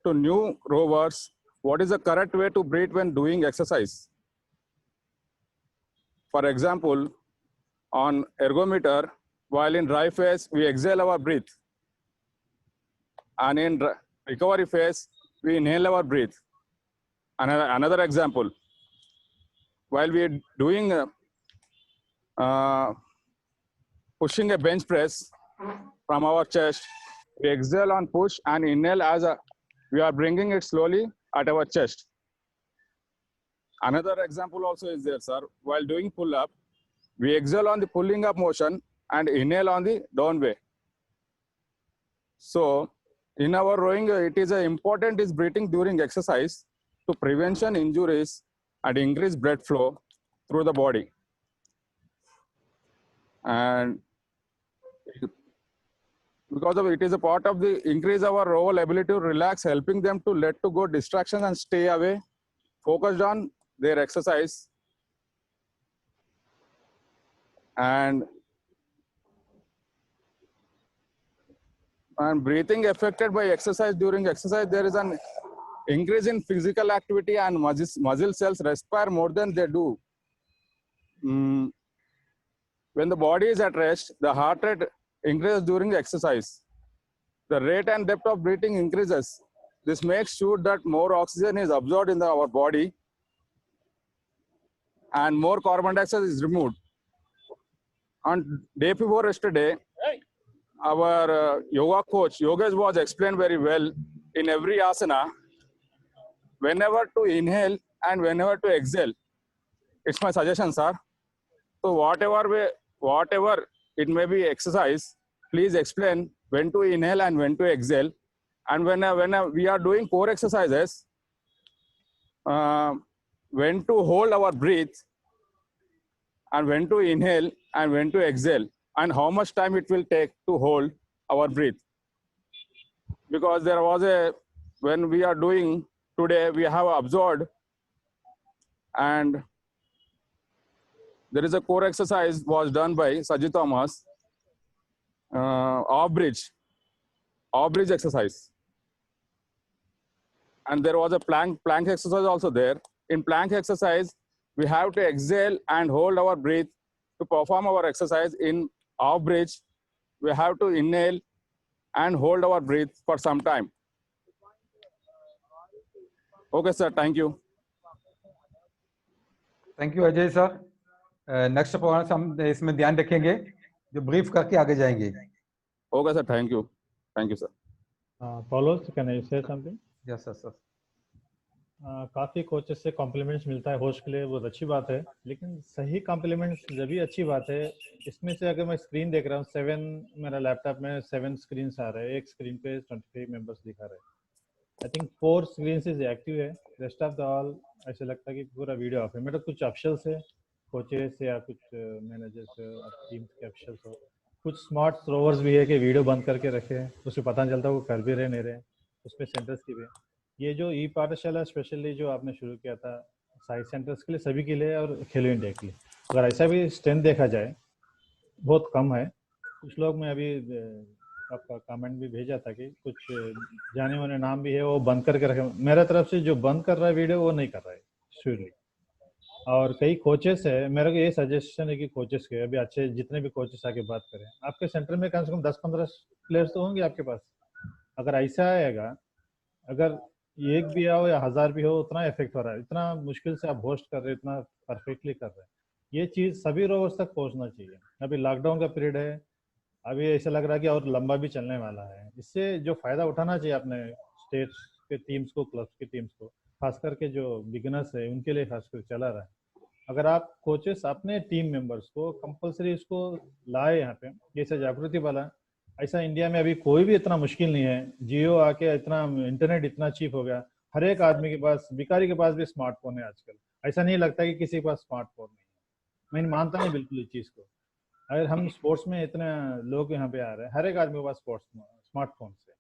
to new rowers what is the correct way to breathe when doing exercise. For example, on ergometer, while in dry phase, we exhale our breath. And in recovery phase, we inhale our breath. Another example, while we are doing pushing a bench press from our chest, we exhale on push and inhale as we are bringing it slowly at our chest. Another example also is there, sir. While doing pull-up, we exhale on the pulling up motion and inhale on the down way. So in our rowing, it is important is breathing during exercise to prevention injuries and increase blood flow through the body. And because of it is a part of the increase our rower ability to relax, helping them to let to go distractions and stay away, focused on their exercise. And breathing affected by exercise. During exercise, there is an increase in physical activity and muscle cells respire more than they do. When the body is at rest, the heart rate increases during exercise. The rate and depth of breathing increases. This makes sure that more oxygen is absorbed in our body and more carbon dioxide is removed. On day before yesterday, our yoga coach, Yogesh, was explained very well in every asana, whenever to inhale and whenever to exhale. It's my suggestion, sir. So whatever it may be exercise, please explain when to inhale and when to exhale. And when we are doing core exercises, when to hold our breath and when to inhale and when to exhale, and how much time it will take to hold our breath. Because there was when we are doing today, we have observed, and there is a core exercise was done by Sajid Thomas, off bridge exercise. And there was a plank exercise also there. In plank exercise, we have to exhale and hold our breath to perform our exercise. In off bridge, we have to inhale and hold our breath for some time. Okay, sir. Thank you. Thank you Ajay sir. Next performance हम इसमें ध्यान रखेंगे, जो brief करके आगे जाएंगे. Okay, sir. Thank you. Thank you, sir. Paulos, can I say something? Yes, sir. काफ़ी coaches से कॉम्प्लीमेंट्स मिलता है होस्ट के लिए, बहुत अच्छी बात है. लेकिन सही कॉम्प्लीमेंट्स जब भी अच्छी बात है. इसमें से अगर मैं स्क्रीन देख रहा हूँ, 7 मेरा लैपटॉप में 7 स्क्रीन आ रहे हैं. एक स्क्रीन पे 25 मेंबर्स दिखा रहे हैं. I think 4 screen is active है, रेस्ट ऑफ द ऑल ऐसे लगता है कि पूरा वीडियो ऑफ है. मेरा कुछ ऑफिशियल्स है, कोचेस या कुछ मैनेजर्स टीम के ऑफिशियल्स हो, कुछ स्मार्ट थ्रोवर्स भी है कि वीडियो बंद करके रखे हैं, उससे पता नहीं चलता वो कर भी रहे नहीं रहे. उसमें सेंटर्स की भी ये जो ई पाठशाला स्पेशली जो आपने शुरू किया था साइंस सेंटर्स के लिए, सभी के लिए और खेलो इंडिया के लिए, अगर ऐसा भी स्ट्रेंथ देखा जाए बहुत कम है. कुछ लोग, मैं अभी आपका कमेंट भी भेजा था कि कुछ जाने वाले नाम भी है वो बंद करके रखे. मेरा तरफ से जो बंद कर रहा है वीडियो वो नहीं कर रहा है श्योरली. और कई कोचेस है, मेरा को ये सजेशन है कि कोचेस के अभी अच्छे जितने भी कोचेस आके बात करें, आपके सेंटर में कम से कम 10-15 प्लेयर्स तो होंगे आपके पास. अगर ऐसा आएगा, अगर एक भी आओ या 1000 भी हो, उतना इफेक्ट हो रहा है. इतना मुश्किल से आप होस्ट कर रहे हैं, इतना परफेक्टली कर रहे हैं. ये चीज़ सभी रोवर्स तक पहुंचना चाहिए. अभी लॉकडाउन का पीरियड है, अभी ऐसा लग रहा है कि और लंबा भी चलने वाला है. इससे जो फायदा उठाना चाहिए अपने स्टेट्स के टीम्स को, क्लब्स की टीम्स को, खास करके जो बिगिनर्स है उनके लिए खास कर चला रहा है. अगर आप कोचेस अपने टीम मेंबर्स को कंपलसरी इसको लाए यहाँ पे, जैसे जागृति वाला, ऐसा इंडिया में अभी कोई भी इतना मुश्किल नहीं है. जियो आके इतना इंटरनेट इतना चीप हो गया, हर एक आदमी के पास, भिखारी के पास भी स्मार्टफोन है आजकल. ऐसा नहीं लगता कि किसी के पास स्मार्टफोन नहीं है. मैं मानता नहीं बिल्कुल इस चीज़ को. अगर हम स्पोर्ट्स में इतने लोग यहाँ पे आ रहे हैं, हर एक आदमी के पास स्मार्टफोन से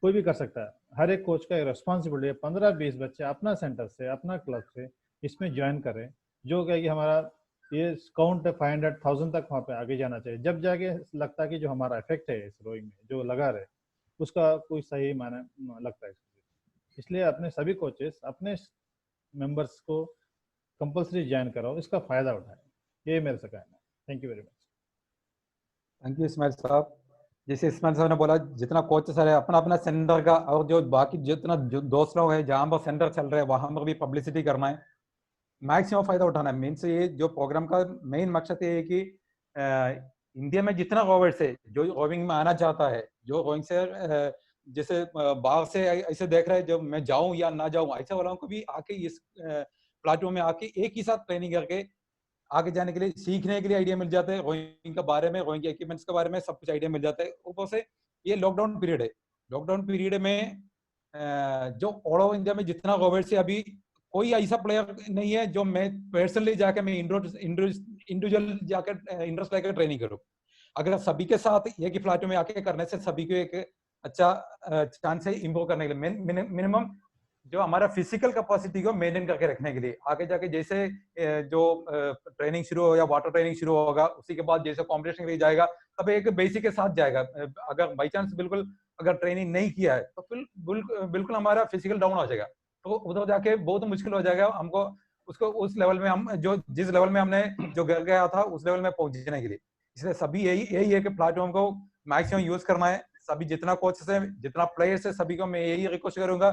कोई भी कर सकता है. हर एक कोच का रिस्पॉन्सिबिलिटी है 15-20 बच्चे अपना सेंटर से, अपना क्लब से इसमें ज्वाइन करें, जो कहे कि हमारा ये काउंट है 500,000 तक वहाँ पे आगे जाना चाहिए. जब जाके लगता है कि जो हमारा इफेक्ट है इस रोइंग में जो लगा रहे, उसका कोई सही माने लगता है. इसलिए अपने सभी कोचेस अपने मेंबर्स को कंपल्सरी ज्वाइन कराओ, इसका फायदा उठाए, ये मेरे से कहना है। Thank you very much. Thank you Ismail साहब। जैसे इस्माइल साहब ने बोला, जितना कोच है अपना अपना सेंटर का, और जो बाकी जितना जो दोस्त लोग हैं जहाँ पर सेंटर चल रहे हैं वहां पर भी पब्लिसिटी करना है, मैक्सिमम फायदा उठाना है। मीन्स ये जो प्रोग्राम का मेन मकसद ये है कि इंडिया में जितना रोवर्स है जो रोविंग में आना चाहता है, जो रोविंग से जैसे बाहर से ऐसे देख रहे हैं जो मैं जाऊं या ना जाऊं, ऐसे वालों को भी आके इस प्लेटफॉर्म में आके एक ही साथ ट्रेनिंग करके आगे जाने के लिए, सीखने के लिए आइडिया मिल जाता है। रोइंग के बारे में, रोइंग के इक्विपमेंट्स के बारे में सब कुछ आइडिया मिल जाता है। ऊपर से ये लॉकडाउन पीरियड है, लॉकडाउन पीरियड में जो ऑल ओवर इंडिया में जितना रोवर्स है, अभी कोई ऐसा प्लेयर नहीं है जो मैं पर्सनली जाके मैं इंडिविजुअल जाकर इंटरेस्ट लेकर ट्रेनिंग करूँ। अगर सभी के साथ एक ही प्लेटफॉर्म में आके करने से सभी को एक अच्छा चांस है इम्प्रूव करने के लिए। मिनिमम जो हमारा फिजिकल कैपेसिटी को मेंटेन करके रखने के लिए, आगे जाके जैसे जो ट्रेनिंग शुरू हो या वाटर ट्रेनिंग शुरू होगा, उसी के बाद जैसे कॉम्पिटिशन के लिए जाएगा तब एक बेसिक के साथ जाएगा। अगर बाई चांस बिल्कुल अगर ट्रेनिंग नहीं किया है तो फिर बिल्कुल हमारा फिजिकल डाउन हो जाएगा, तो उधर जाके बहुत मुश्किल हो जाएगा हमको उसको उस लेवल में, हम जो जिस लेवल में हमने जो कर गया था उस लेवल में पहुंचने के लिए। इसलिए सभी यही है कि प्लेटफॉर्म को मैक्सिमम यूज करना है। सभी जितना कोचेस है, जितना प्लेयर्स है, सभी को मैं यही रिक्वेस्ट करूंगा,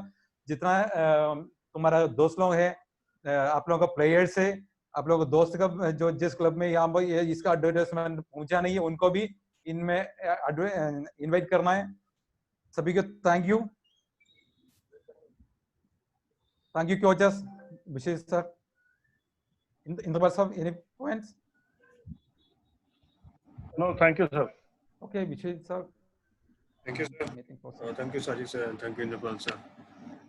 जितना तुम्हारा दोस्त लोग हैं, आप लोगों का प्लेयर्स है, आप लोगों को दोस्त का जो जिस क्लब में यहाँ पर इसका एडवर्टाइजमेंट पहुंचा नहीं है उनको भी इनमें इनवाइट करना है। सभी को थैंक यू कोचेस। विशेष सर, इंद्रपाल साहब, any points? No, thank you, sir. Okay, Vishal sir. Thank you, sir. Thank you, Saji sir, and thank you, Indrepal sir.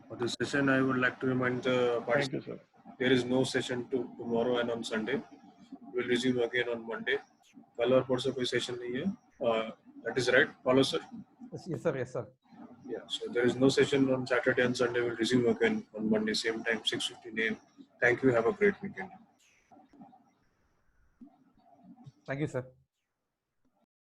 For this session, I would like to remind the participants, Thank you, sir. there is no session tomorrow and on Sunday. We'll resume again on Monday. कल और परसों कोई session नहीं है. That is right, follow sir. Yes sir, yes sir. Yeah, so there is no session on Saturday and Sunday. We'll resume again on Monday, same time, 6:15 AM. Thank you. Have a great weekend. Thank you, sir.